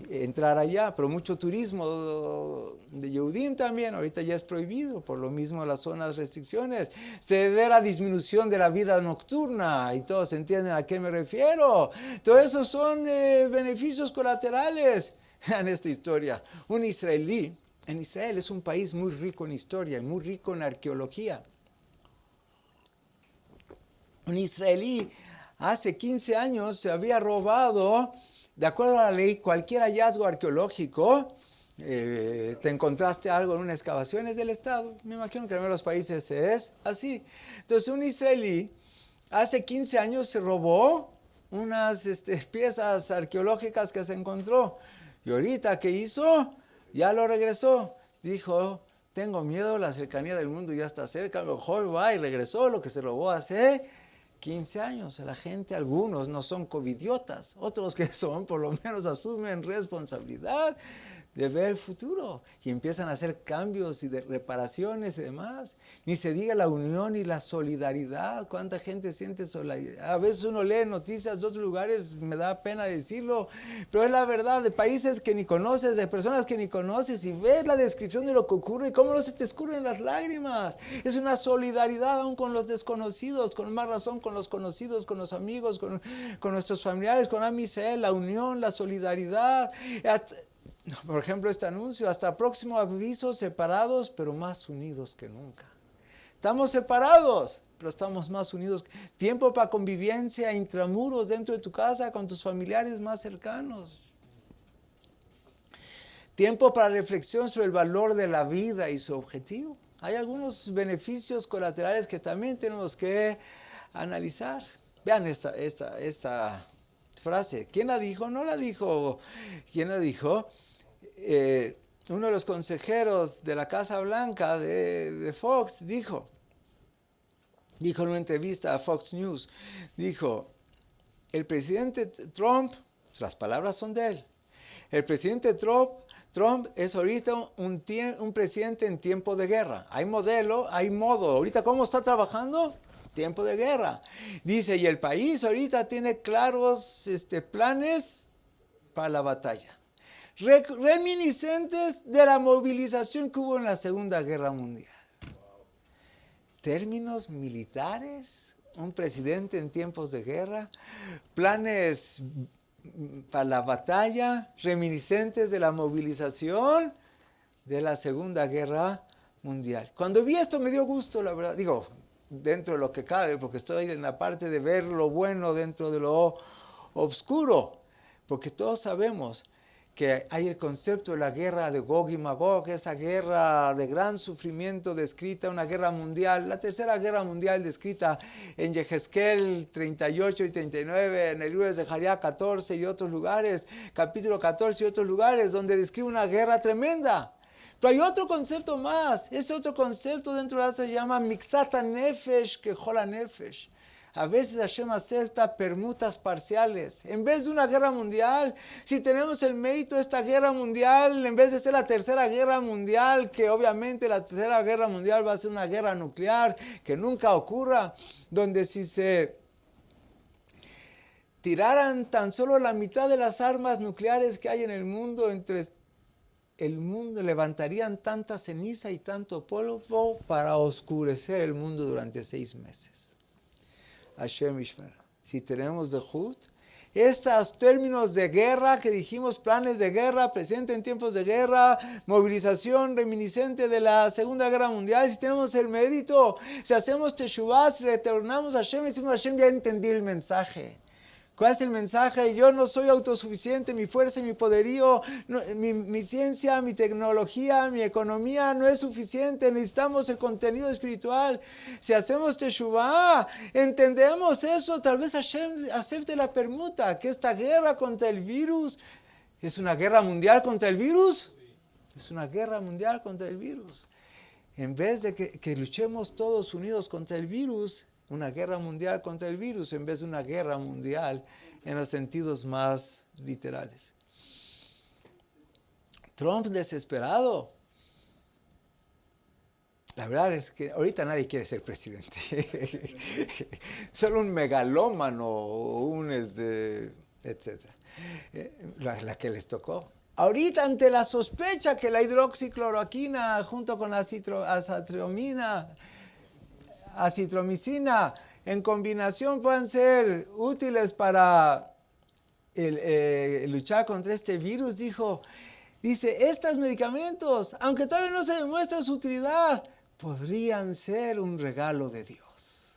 entrar allá, pero mucho turismo de Yehudim también, ahorita ya es prohibido, por lo mismo las zonas restricciones. Se ve la disminución de la vida nocturna, y todos entienden a qué me refiero. Todo eso son beneficios colaterales. En esta historia, un israelí, en Israel es un país muy rico en historia y muy rico en arqueología. Un israelí hace 15 años se había robado, de acuerdo a la ley, cualquier hallazgo arqueológico. Te encontraste algo en una excavación, es del Estado. Me imagino que en los países es así. Entonces un israelí hace 15 años se robó unas piezas arqueológicas que se encontró. Y ahorita, ¿qué hizo? Ya lo regresó. Dijo, tengo miedo, la cercanía del mundo ya está cerca. A lo mejor va y regresó lo que se robó hace 15 años. La gente, algunos no son covidiotas. Otros que son, por lo menos asumen responsabilidad de ver el futuro y empiezan a hacer cambios y de reparaciones y demás. Ni se diga la unión y la solidaridad. ¿Cuánta gente siente solidaridad? A veces uno lee noticias de otros lugares, me da pena decirlo, pero es la verdad, de países que ni conoces, de personas que ni conoces, y ves la descripción de lo que ocurre y cómo no se te escurren las lágrimas. Es una solidaridad aún con los desconocidos, con más razón con los conocidos, con los amigos, con nuestros familiares, con Am Israel, la unión, la solidaridad. Por ejemplo, este anuncio, hasta próximo aviso, separados, pero más unidos que nunca. Estamos separados, pero estamos más unidos. Tiempo para convivencia, intramuros, dentro de tu casa, con tus familiares más cercanos. Tiempo para reflexión sobre el valor de la vida y su objetivo. Hay algunos beneficios colaterales que también tenemos que analizar. Vean esta frase. ¿Quién la dijo? No la dijo. ¿Quién la dijo? Uno de los consejeros de la Casa Blanca de Fox dijo en una entrevista a Fox News, dijo, el presidente Trump, las palabras son de él, el presidente Trump es ahorita un presidente en tiempo de guerra. Hay modelo, hay modo. Ahorita, ¿cómo está trabajando? Tiempo de guerra. Dice, y el país ahorita tiene claros planes para la batalla. Reminiscentes de la movilización que hubo en la Segunda Guerra Mundial. Términos militares, un presidente en tiempos de guerra, planes para la batalla, reminiscentes de la movilización de la Segunda Guerra Mundial. Cuando vi esto me dio gusto, la verdad, digo, dentro de lo que cabe, porque estoy en la parte de ver lo bueno dentro de lo oscuro, porque todos sabemos que hay el concepto de la guerra de Gog y Magog, esa guerra de gran sufrimiento descrita, una guerra mundial, la tercera guerra mundial descrita en Yehezkel 38 y 39, en el libro de Zacarías 14 y otros lugares, capítulo 14 y otros lugares, donde describe una guerra tremenda. Pero hay otro concepto más, ese otro concepto dentro de eso se llama Mixat HaNefesh Kechol HaNefesh. A veces Hashem acepta permutas parciales. En vez de una guerra mundial, si tenemos el mérito de esta guerra mundial, en vez de ser la tercera guerra mundial, que obviamente la tercera guerra mundial va a ser una guerra nuclear, que nunca ocurra, donde si se tiraran tan solo la mitad de las armas nucleares que hay en el mundo, levantarían tanta ceniza y tanto polvo para oscurecer el mundo durante 6 meses. Hashem Ishmer. Si tenemos Zehut, estos términos de guerra que dijimos, planes de guerra, presente en tiempos de guerra, movilización reminiscente de la Segunda Guerra Mundial, si tenemos el mérito, si hacemos Teshuvah, si retornamos a Hashem, decimos Hashem, ya entendí el mensaje. ¿Cuál es el mensaje? Yo no soy autosuficiente, mi fuerza y mi poderío, mi ciencia, mi tecnología, mi economía no es suficiente, necesitamos el contenido espiritual. Si hacemos Teshuvah, entendemos eso, tal vez Hashem acepte la permuta, que esta guerra contra el virus, ¿es una guerra mundial contra el virus? Es una guerra mundial contra el virus. En vez de que luchemos todos unidos contra el virus, una guerra mundial contra el virus en vez de una guerra mundial en los sentidos más literales. Trump desesperado. La verdad es que ahorita nadie quiere ser presidente. Solo un megalómano, etc. La que les tocó. Ahorita ante la sospecha que la hidroxicloroquina junto con la acitromicina en combinación puedan ser útiles para luchar contra este virus, dice, estos medicamentos, aunque todavía no se demuestra su utilidad, podrían ser un regalo de Dios.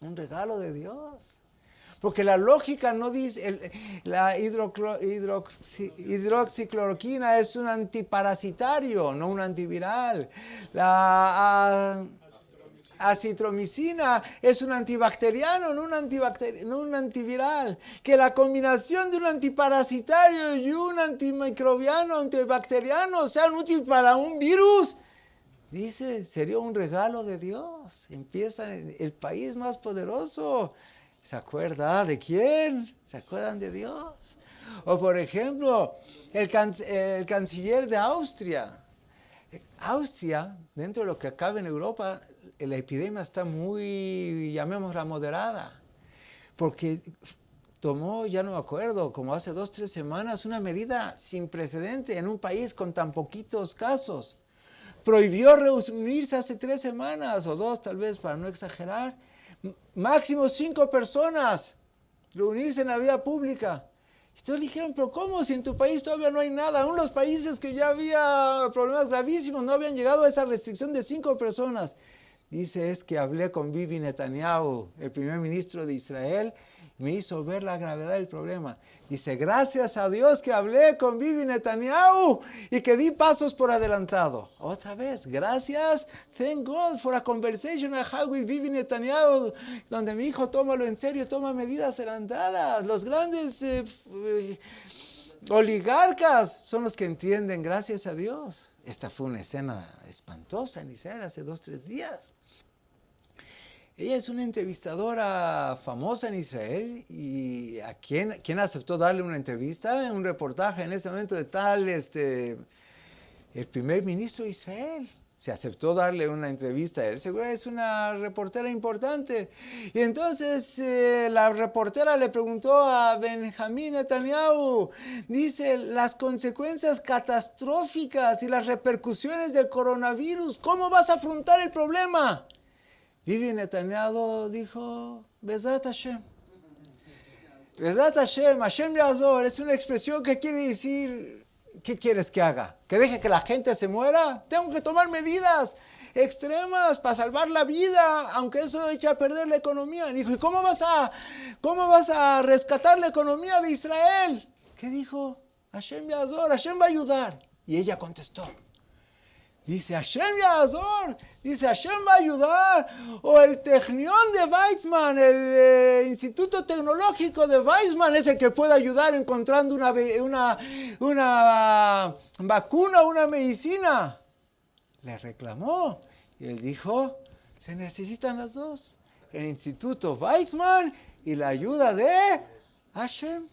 Un regalo de Dios. Porque la lógica no dice, la hidroxicloroquina es un antiparasitario, no un antiviral. La acitromicina es un antibacteriano, no un antiviral. Que la combinación de un antiparasitario y un antimicrobiano, antibacteriano sean útiles para un virus, dice, sería un regalo de Dios. Empieza el país más poderoso. ¿Se acuerda de quién? ¿Se acuerdan de Dios? O por ejemplo, el canciller de Austria. Austria, dentro de lo que cabe en Europa, la epidemia está muy, llamémosla, moderada. Porque tomó, ya no me acuerdo, como hace 2 o 3 semanas, una medida sin precedente en un país con tan poquitos casos. Prohibió reunirse hace 3 semanas, o 2 tal vez, para no exagerar. Máximo 5 personas reunirse en la vía pública. Entonces le dijeron, pero ¿cómo? Si en tu país todavía no hay nada. Aún los países que ya había problemas gravísimos no habían llegado a esa restricción de 5 personas. Dice, es que hablé con Bibi Netanyahu, el primer ministro de Israel, me hizo ver la gravedad del problema. Dice, gracias a Dios que hablé con Bibi Netanyahu y que di pasos por adelantado. Otra vez, gracias, thank God for a conversation I had with Bibi Netanyahu, donde mi hijo tómalo en serio, toma medidas adelantadas. Los grandes oligarcas son los que entienden, gracias a Dios. Esta fue una escena espantosa en Israel hace 2 o 3 días. Ella es una entrevistadora famosa en Israel y a quien aceptó darle una entrevista en un reportaje en ese momento de tal, el primer ministro de Israel. Se aceptó darle una entrevista a él. Seguro es una reportera importante. Y entonces la reportera le preguntó a Benjamín Netanyahu, dice, las consecuencias catastróficas y las repercusiones del coronavirus, ¿cómo vas a afrontar el problema? Bibi Netanyahu dijo, Bezrat Hashem. Bezrat Hashem, Hashem Yazor, es una expresión que quiere decir, ¿qué quieres que haga? ¿Que deje que la gente se muera? Tengo que tomar medidas extremas para salvar la vida, aunque eso echa a perder la economía. Dijo, ¿y cómo vas a rescatar la economía de Israel? ¿Qué dijo? Hashem Yazor, Hashem va a ayudar. Y ella contestó. Dice, Hashem Yazor, dice, Hashem va a ayudar. O el Technion de Weizmann, el Instituto Tecnológico de Weizmann es el que puede ayudar encontrando una vacuna, una medicina. Le reclamó. Y él dijo, se necesitan las dos. El Instituto Weizmann y la ayuda de Hashem.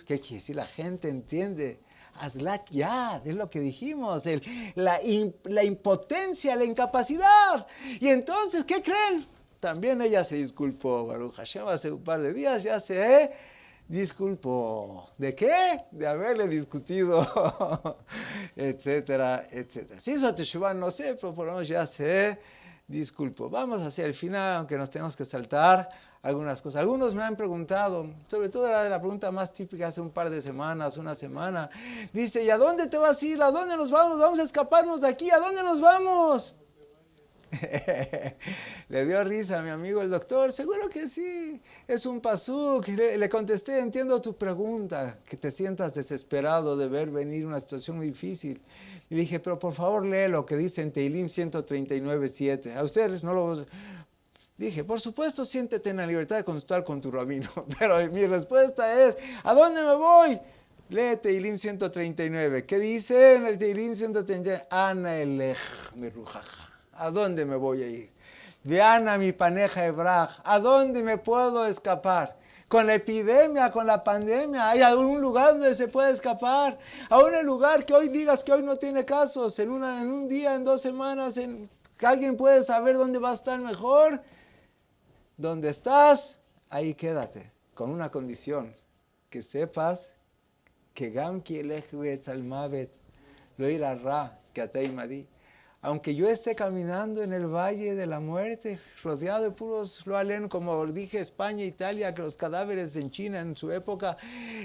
¿Qué quiere decir? La gente entiende. Hazlat yad, es lo que dijimos, la impotencia, la incapacidad. Y entonces, ¿qué creen? También ella se disculpó, Baruch Hashem, hace un par de días ya se disculpó. ¿De qué? De haberle discutido, etcétera, etcétera. Si hizo teshuvah, no sé, pero por lo menos ya se disculpó. Vamos hacia el final, aunque nos tenemos que saltar algunas cosas. Algunos me han preguntado, sobre todo era la pregunta más típica hace un par de semanas, una semana. Dice, ¿y a dónde te vas a ir? ¿A dónde nos vamos? ¿Vamos a escaparnos de aquí? ¿A dónde nos vamos? Le dio risa a mi amigo el doctor. Seguro que sí. Es un pasuk. Le contesté, entiendo tu pregunta, que te sientas desesperado de ver venir una situación muy difícil. Y dije, pero por favor lee lo que dice en Tehilim 139:7. A ustedes no lo... Dije, por supuesto, siéntete en la libertad de consultar con tu rabino. Pero mi respuesta es, ¿a dónde me voy? Lee Tehilim 139. ¿Qué dice en el Tehilim 139? Ana elech mi rujaja. ¿A dónde me voy a ir? Veana mi paneja ebraj. ¿A dónde me puedo escapar? Con la epidemia, con la pandemia, ¿hay algún lugar donde se puede escapar? Aún el lugar que hoy digas que hoy no tiene casos, en un día, en 2 semanas, que alguien puede saber dónde va a estar mejor. Donde estás, ahí quédate, con una condición, que sepas que Gam Kielech Betzalmavet lo irá ra, que Ataimadi. Aunque yo esté caminando en el valle de la muerte, rodeado de puros Loalén, como dije, España, Italia, que los cadáveres en China en su época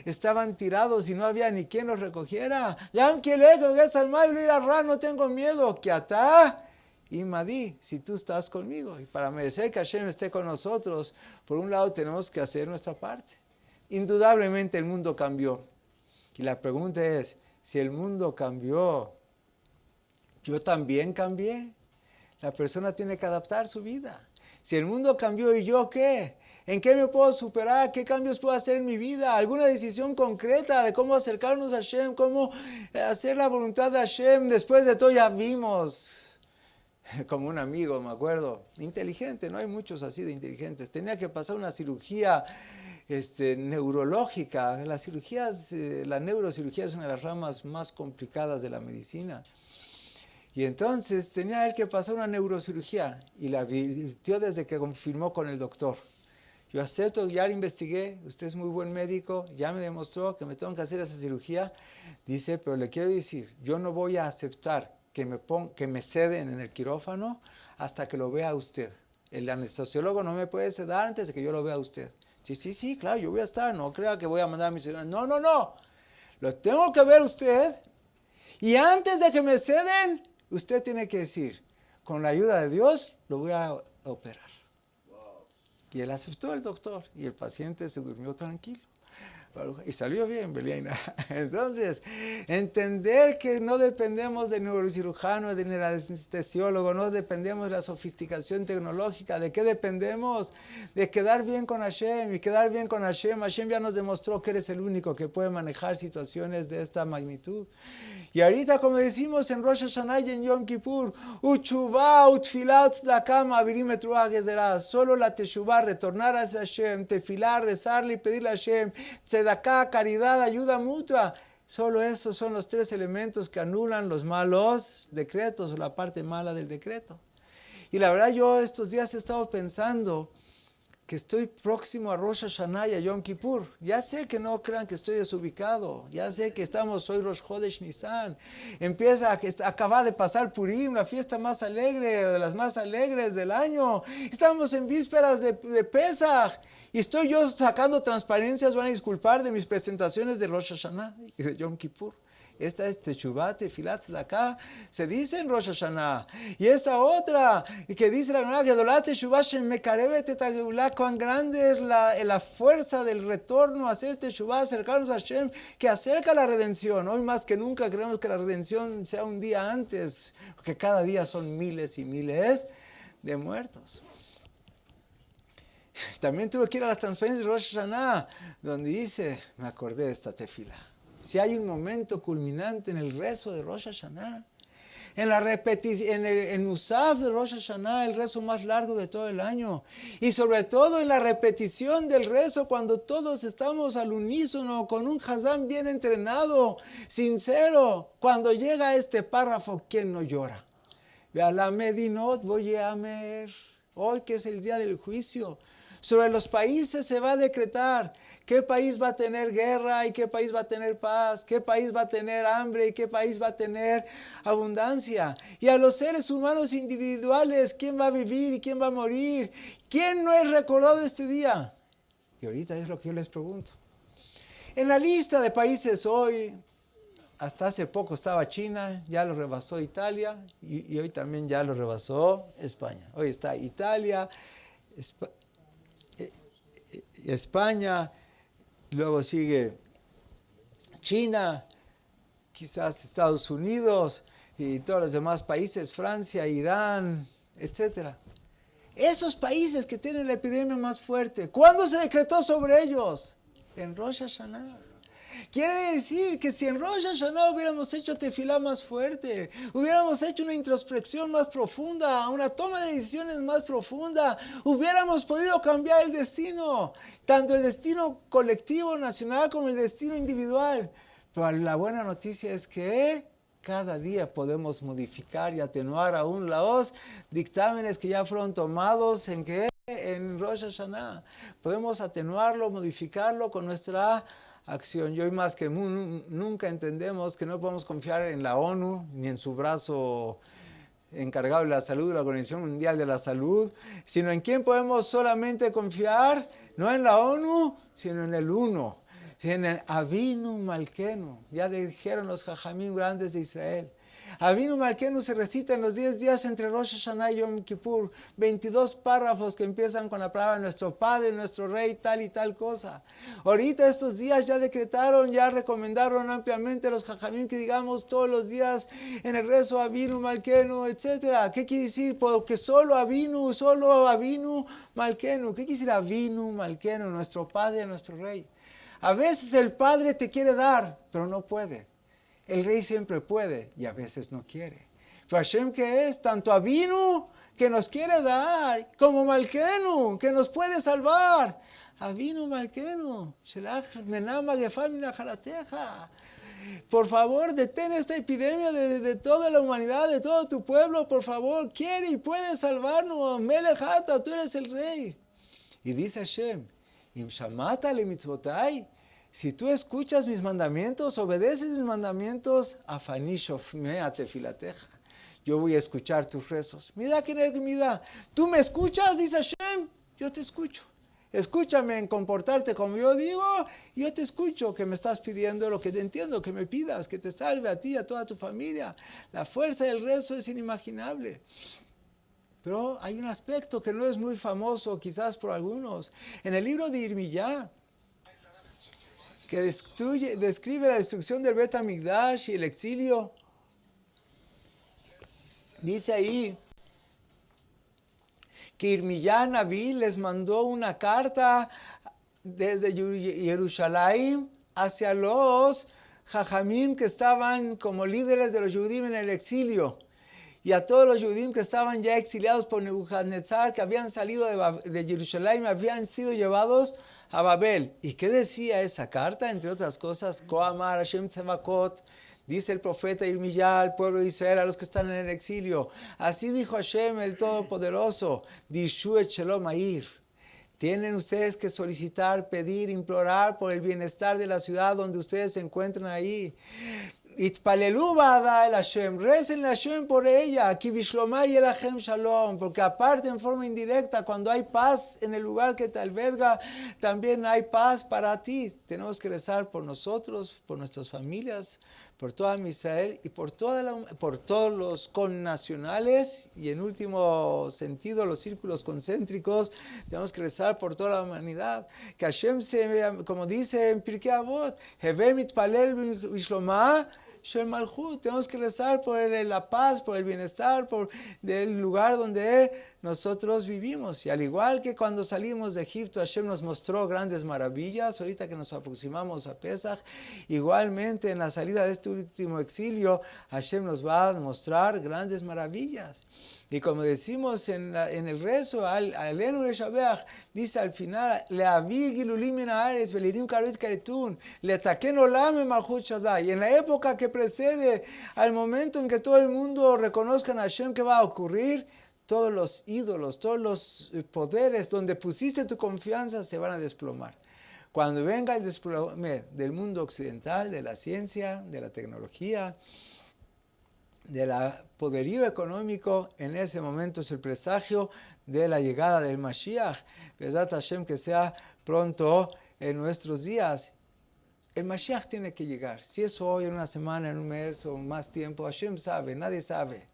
estaban tirados y no había ni quien los recogiera. Gam Kielech Betzalmavet lo irá ra, no tengo miedo, que Atá Imadi, si tú estás conmigo. Y para merecer que Hashem esté con nosotros, por un lado tenemos que hacer nuestra parte. Indudablemente el mundo cambió. Y la pregunta es, si el mundo cambió, ¿yo también cambié? La persona tiene que adaptar su vida. Si el mundo cambió, ¿y yo qué? ¿En qué me puedo superar? ¿Qué cambios puedo hacer en mi vida? ¿Alguna decisión concreta de cómo acercarnos a Hashem? ¿Cómo hacer la voluntad de Hashem? Después de todo ya vimos, como un amigo, me acuerdo, inteligente, no hay muchos así de inteligentes. Tenía que pasar una cirugía neurológica. La neurocirugía es una de las ramas más complicadas de la medicina. Y entonces tenía él que pasar una neurocirugía y la advirtió desde que confirmó con el doctor. Yo acepto, ya lo investigué, usted es muy buen médico, ya me demostró que me tengo que hacer esa cirugía. Dice, pero le quiero decir, yo no voy a aceptar que me seden en el quirófano hasta que lo vea usted. El anestesiólogo no me puede sedar antes de que yo lo vea a usted. Sí, claro, yo voy a estar, no crea que voy a mandar a mis señores. No, lo tengo que ver usted. Y antes de que me seden, usted tiene que decir, con la ayuda de Dios, lo voy a operar. Y él aceptó el doctor y el paciente se durmió tranquilo. Y salió bien, Beliana. Entonces, entender que no dependemos del neurocirujano, del anestesiólogo, no dependemos de la sofisticación tecnológica. ¿De qué dependemos? De quedar bien con Hashem. Y quedar bien con Hashem, Hashem ya nos demostró que eres el único que puede manejar situaciones de esta magnitud. Y ahorita, como decimos en Rosh Hashanah y en Yom Kippur, Uchuvá, Utfilá, Tzedakah, Ma'avirim et Ruach Gezerah. Solo la Teshuvá, retornar hacia Hashem, Tefilá, rezarle y pedirle a Hashem, Tzedakah, caridad, ayuda mutua. Solo esos son los tres elementos que anulan los malos decretos o la parte mala del decreto. Y la verdad, yo estos días he estado pensando que estoy próximo a Rosh Hashanah y a Yom Kippur. Ya sé que no crean que estoy desubicado. Ya sé que hoy Rosh Chodesh Nisan. Acaba de pasar Purim, la fiesta más alegre, de las más alegres del año. Estamos en vísperas de Pesach. Y estoy yo sacando transparencias, van a disculpar, de mis presentaciones de Rosh Hashanah y de Yom Kippur. Esta es Teshuvá, Tefilat, Tzedakah, se dice en Rosh Hashanah. Y esta otra, que dice la Gemara, Gedolat Teshuvá Shem Mekarevet et HaGeulá, cuán grande es la fuerza del retorno, hacer Teshuvá, acercarnos a Hashem, que acerca la redención. Hoy más que nunca queremos que la redención sea un día antes, porque cada día son miles y miles de muertos. También tuve que ir a las transparencias de Rosh Hashanah, donde dice, me acordé de esta tefila. Si hay un momento culminante en el rezo de Rosh Hashanah, en el Musaf de Rosh Hashanah, el rezo más largo de todo el año, y sobre todo en la repetición del rezo, cuando todos estamos al unísono, con un Hazán bien entrenado, sincero, cuando llega este párrafo, ¿quién no llora? Ve a la Medinot, voy a amer, hoy que es el día del juicio. Sobre los países se va a decretar qué país va a tener guerra y qué país va a tener paz, qué país va a tener hambre y qué país va a tener abundancia. Y a los seres humanos individuales, quién va a vivir y quién va a morir. ¿Quién no es recordado este día? Y ahorita es lo que yo les pregunto. En la lista de países hoy, hasta hace poco estaba China, ya lo rebasó Italia y hoy también ya lo rebasó España. Hoy está Italia, España, luego sigue China, quizás Estados Unidos y todos los demás países, Francia, Irán, etc. Esos países que tienen la epidemia más fuerte, ¿cuándo se decretó sobre ellos? En Rosh Hashanah. Quiere decir que si en Rosh Hashanah hubiéramos hecho tefilá más fuerte, hubiéramos hecho una introspección más profunda, una toma de decisiones más profunda, hubiéramos podido cambiar el destino, tanto el destino colectivo, nacional, como el destino individual. Pero la buena noticia es que cada día podemos modificar y atenuar aún los dictámenes que ya fueron tomados en Rosh Hashanah. Podemos atenuarlo, modificarlo con nuestra acción. Y hoy más que nunca entendemos que no podemos confiar en la ONU, ni en su brazo encargado de la salud, de la Organización Mundial de la Salud, sino en quién podemos solamente confiar, no en la ONU, sino en el Uno, en el Avinu Malkenu. Ya dijeron los Jajamim grandes de Israel. Avinu Malkeinu se recita en los 10 días entre Rosh Hashanah y Yom Kippur. 22 párrafos que empiezan con la palabra nuestro Padre, nuestro Rey, tal y tal cosa. Ahorita estos días ya decretaron, ya recomendaron ampliamente a los Jajamim que digamos todos los días en el rezo Avinu Malkeinu, etc. ¿Qué quiere decir? Porque solo Avinu Malkeinu. ¿Qué quiere decir Avinu Malkeinu? Nuestro Padre, nuestro Rey. A veces el Padre te quiere dar, pero no puede. El Rey siempre puede y a veces no quiere. Pero Hashem, ¿qué es? Tanto Avinu, que nos quiere dar, como Malkeinu, que nos puede salvar. Avinu Malkeinu, Shelach Menam Magefá Min Hajalateja. Por favor, detén esta epidemia de toda la humanidad, de todo tu pueblo. Por favor, quiere y puede salvarnos. Melech ata, tú eres el Rey. Y dice Hashem, Im shamata le mitzvotai. Si tú escuchas mis mandamientos, obedeces mis mandamientos, afani shofmea tefilateja. Yo voy a escuchar tus rezos. Mira que mira. Tú me escuchas, dice Hashem, yo te escucho. Escúchame en comportarte como yo digo, yo te escucho que me estás pidiendo lo que te entiendo, que me pidas, que te salve a ti, a toda tu familia. La fuerza del rezo es inimaginable. Pero hay un aspecto que no es muy famoso quizás por algunos. En el libro de Irmiyá, que describe la destrucción del Bet HaMikdash y el exilio, dice ahí que Irmiyá Naví les mandó una carta desde Jerusalén hacia los Jajamim que estaban como líderes de los Yudim en el exilio, y a todos los Yudim que estaban ya exiliados por Nebuchadnezzar, que habían salido de Jerusalén, habían sido llevados a Babel. ¿Y qué decía esa carta? Entre otras cosas, Koamar Hashem Tzavakot, dice el profeta Irmiyá al pueblo de Israel, a los que están en el exilio. Así dijo Hashem el Todopoderoso, Dishu et Shalom Air. Tienen ustedes que solicitar, pedir, implorar por el bienestar de la ciudad donde ustedes se encuentran ahí. Itpalelu ba'ada el Hashem, recen a Hashem por ella, ki bishlomá yelachem shalom, porque aparte en forma indirecta, cuando hay paz en el lugar que te alberga, también hay paz para ti. Tenemos que rezar por nosotros, por nuestras familias, por toda Israel y por todos los connacionales, y en último sentido los círculos concéntricos. Tenemos que rezar por toda la humanidad. Que Hashem como dice en Pirkei Avot, Heve mitpalel bishlomá Shem Malchut. Tenemos que rezar por la paz, por el bienestar, del lugar donde nosotros vivimos. Y al igual que cuando salimos de Egipto, Hashem nos mostró grandes maravillas. Ahorita que nos aproximamos a Pesach, igualmente en la salida de este último exilio, Hashem nos va a mostrar grandes maravillas. Y como decimos en el rezo, Alenu Reshabeach, dice al final, Leavi Gilulim min haaretz velirim karit karetun, letaken olam malchut Shaddai. Y en la época que precede al momento en que todo el mundo reconozca a Hashem, ¿qué va a ocurrir? Todos los ídolos, todos los poderes donde pusiste tu confianza se van a desplomar. Cuando venga el desplome del mundo occidental, de la ciencia, de la tecnología, del poderío económico, en ese momento es el presagio de la llegada del Mashiach. Bezat Hashem, que sea pronto en nuestros días. El Mashiach tiene que llegar. Si es hoy, en una semana, en un mes o más tiempo, Hashem sabe, nadie sabe.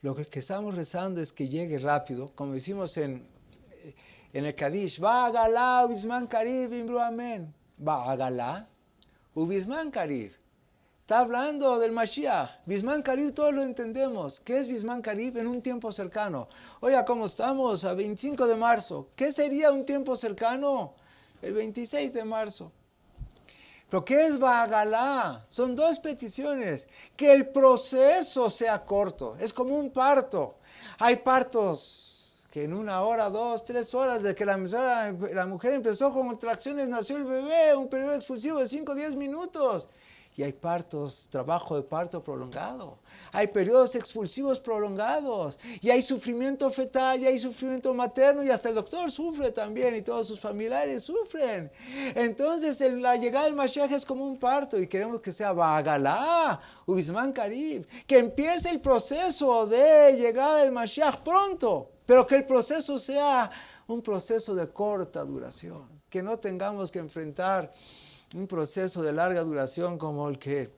Lo que estamos rezando es que llegue rápido, como decimos en el Kadish, Ba'agalá, ubizman karib, imbru amen. Ba'agalá, ubizman karib. Está hablando del Mashiach. Bisman Karib, todos lo entendemos. ¿Qué es Bisman Karib? En un tiempo cercano. Oiga, ¿cómo estamos? A 25 de marzo. ¿Qué sería un tiempo cercano? El 26 de marzo. ¿Pero qué es Ba'agalá? Son dos peticiones. Que el proceso sea corto. Es como un parto. Hay partos que en 1 hora, 2, 3 horas, desde que la mujer empezó con contracciones, nació el bebé, un periodo expulsivo de 5 o 10 minutos. Y hay partos, trabajo de parto prolongado. Hay periodos expulsivos prolongados. Y hay sufrimiento fetal, y hay sufrimiento materno, y hasta el doctor sufre también, y todos sus familiares sufren. Entonces, la llegada del Mashiach es como un parto, y queremos que sea Ba'agalá, Ubizman Karib, que empiece el proceso de llegada del Mashiach pronto, pero que el proceso sea un proceso de corta duración, que no tengamos que enfrentar un proceso de larga duración como el que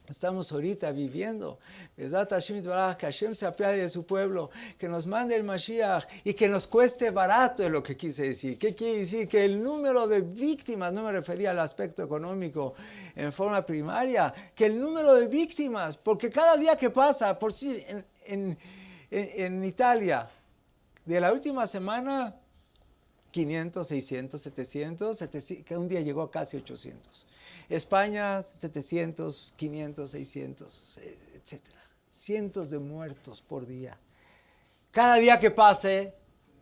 estamos ahorita viviendo. Besat Hashem Yitbaraj, que Hashem se apiade de su pueblo, que nos mande el Mashiach y que nos cueste barato, es lo que quise decir. ¿Qué quiere decir? Que el número de víctimas, no me refería al aspecto económico en forma primaria, que el número de víctimas, porque cada día que pasa, por si en Italia, de la última semana, 500, 600, 700, que un día llegó a casi 800. España, 700, 500, 600, etc. Cientos de muertos por día. Cada día que pase,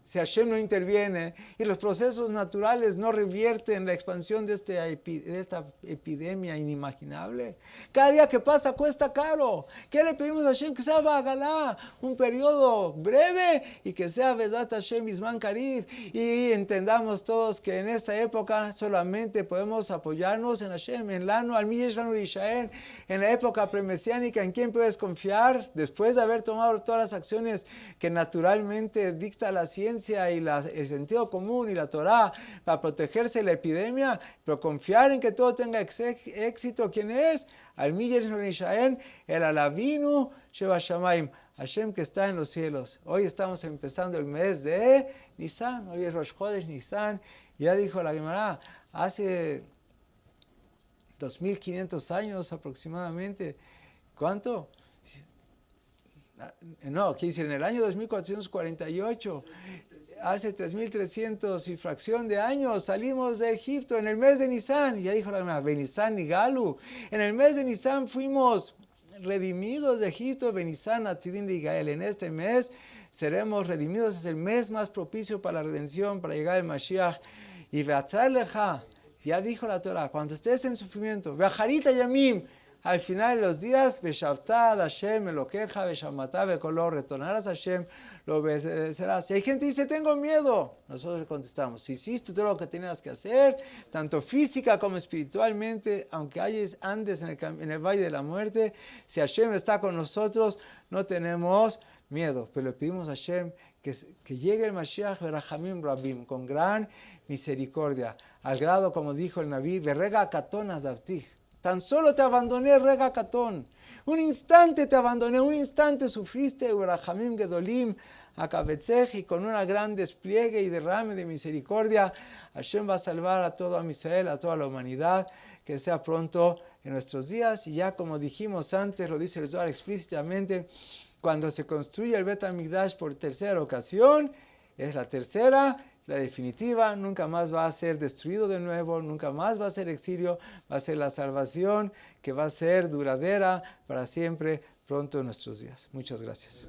si Hashem no interviene y los procesos naturales no revierten la expansión de esta epidemia inimaginable, cada día que pasa cuesta caro. ¿Qué le pedimos a Hashem? Que sea Bagalá, un periodo breve, y que sea Besat Hashem Bisman Karib, y entendamos todos que en esta época solamente podemos apoyarnos en Hashem, en Lanu, al Miyesh Lanu Yishael, en la época premesiánica. ¿En quién puedes confiar? Después de haber tomado todas las acciones que naturalmente dicta la ciencia y el sentido común y la Torah para protegerse de la epidemia, pero confiar en que todo tenga éxito. ¿Quién es? Al Miyesh Lanu Yishael, el Alavinu Sheba Shamayim, Hashem que está en los cielos. Hoy estamos empezando el mes de Nisan, hoy es Rosh Chodesh Nisan. Ya dijo la Gemara, hace 2500 años aproximadamente. ¿Cuánto? No, quiere decir en el año 2448, hace 3300 y fracción de años salimos de Egipto en el mes de Nisan. Ya dijo la Gemara, Benisan Nigalu. En el mes de Nisan fuimos redimidos de Egipto, Benisan Atidin Ligael. En este mes seremos redimidos, es el mes más propicio para la redención, para llegar al Mashiach. Y Beatzarleja, ya dijo la Torah, cuando estés en sufrimiento, Beajarita Yamim, al final de los días, Beshavtad Hashem Elokeja, Beshamata Bekolor, retornarás a Hashem, lo obedecerás. Y hay gente que dice, tengo miedo. Nosotros le contestamos, si hiciste todo lo que tenías que hacer, tanto física como espiritualmente, aunque andes en el valle de la muerte, si Hashem está con nosotros, no tenemos miedo. Pero le pedimos a Hashem que llegue el Mashiach Berachamim Rabim, con gran misericordia, al grado, como dijo el Naví, Berrega Katón Azavtij. Tan solo te abandoné, Rega Katón. Un instante te abandoné, un instante sufriste, Berachamim Gedolim, Akabetzej, y con una gran despliegue y derrame de misericordia, Hashem va a salvar a todo Amisrael, a toda la humanidad, que sea pronto en nuestros días. Y ya como dijimos antes, lo dice el Zohar explícitamente, cuando se construye el Bet HaMikdash por tercera ocasión, es la tercera, la definitiva, nunca más va a ser destruido de nuevo, nunca más va a ser exilio, va a ser la salvación que va a ser duradera para siempre, pronto en nuestros días. Muchas gracias.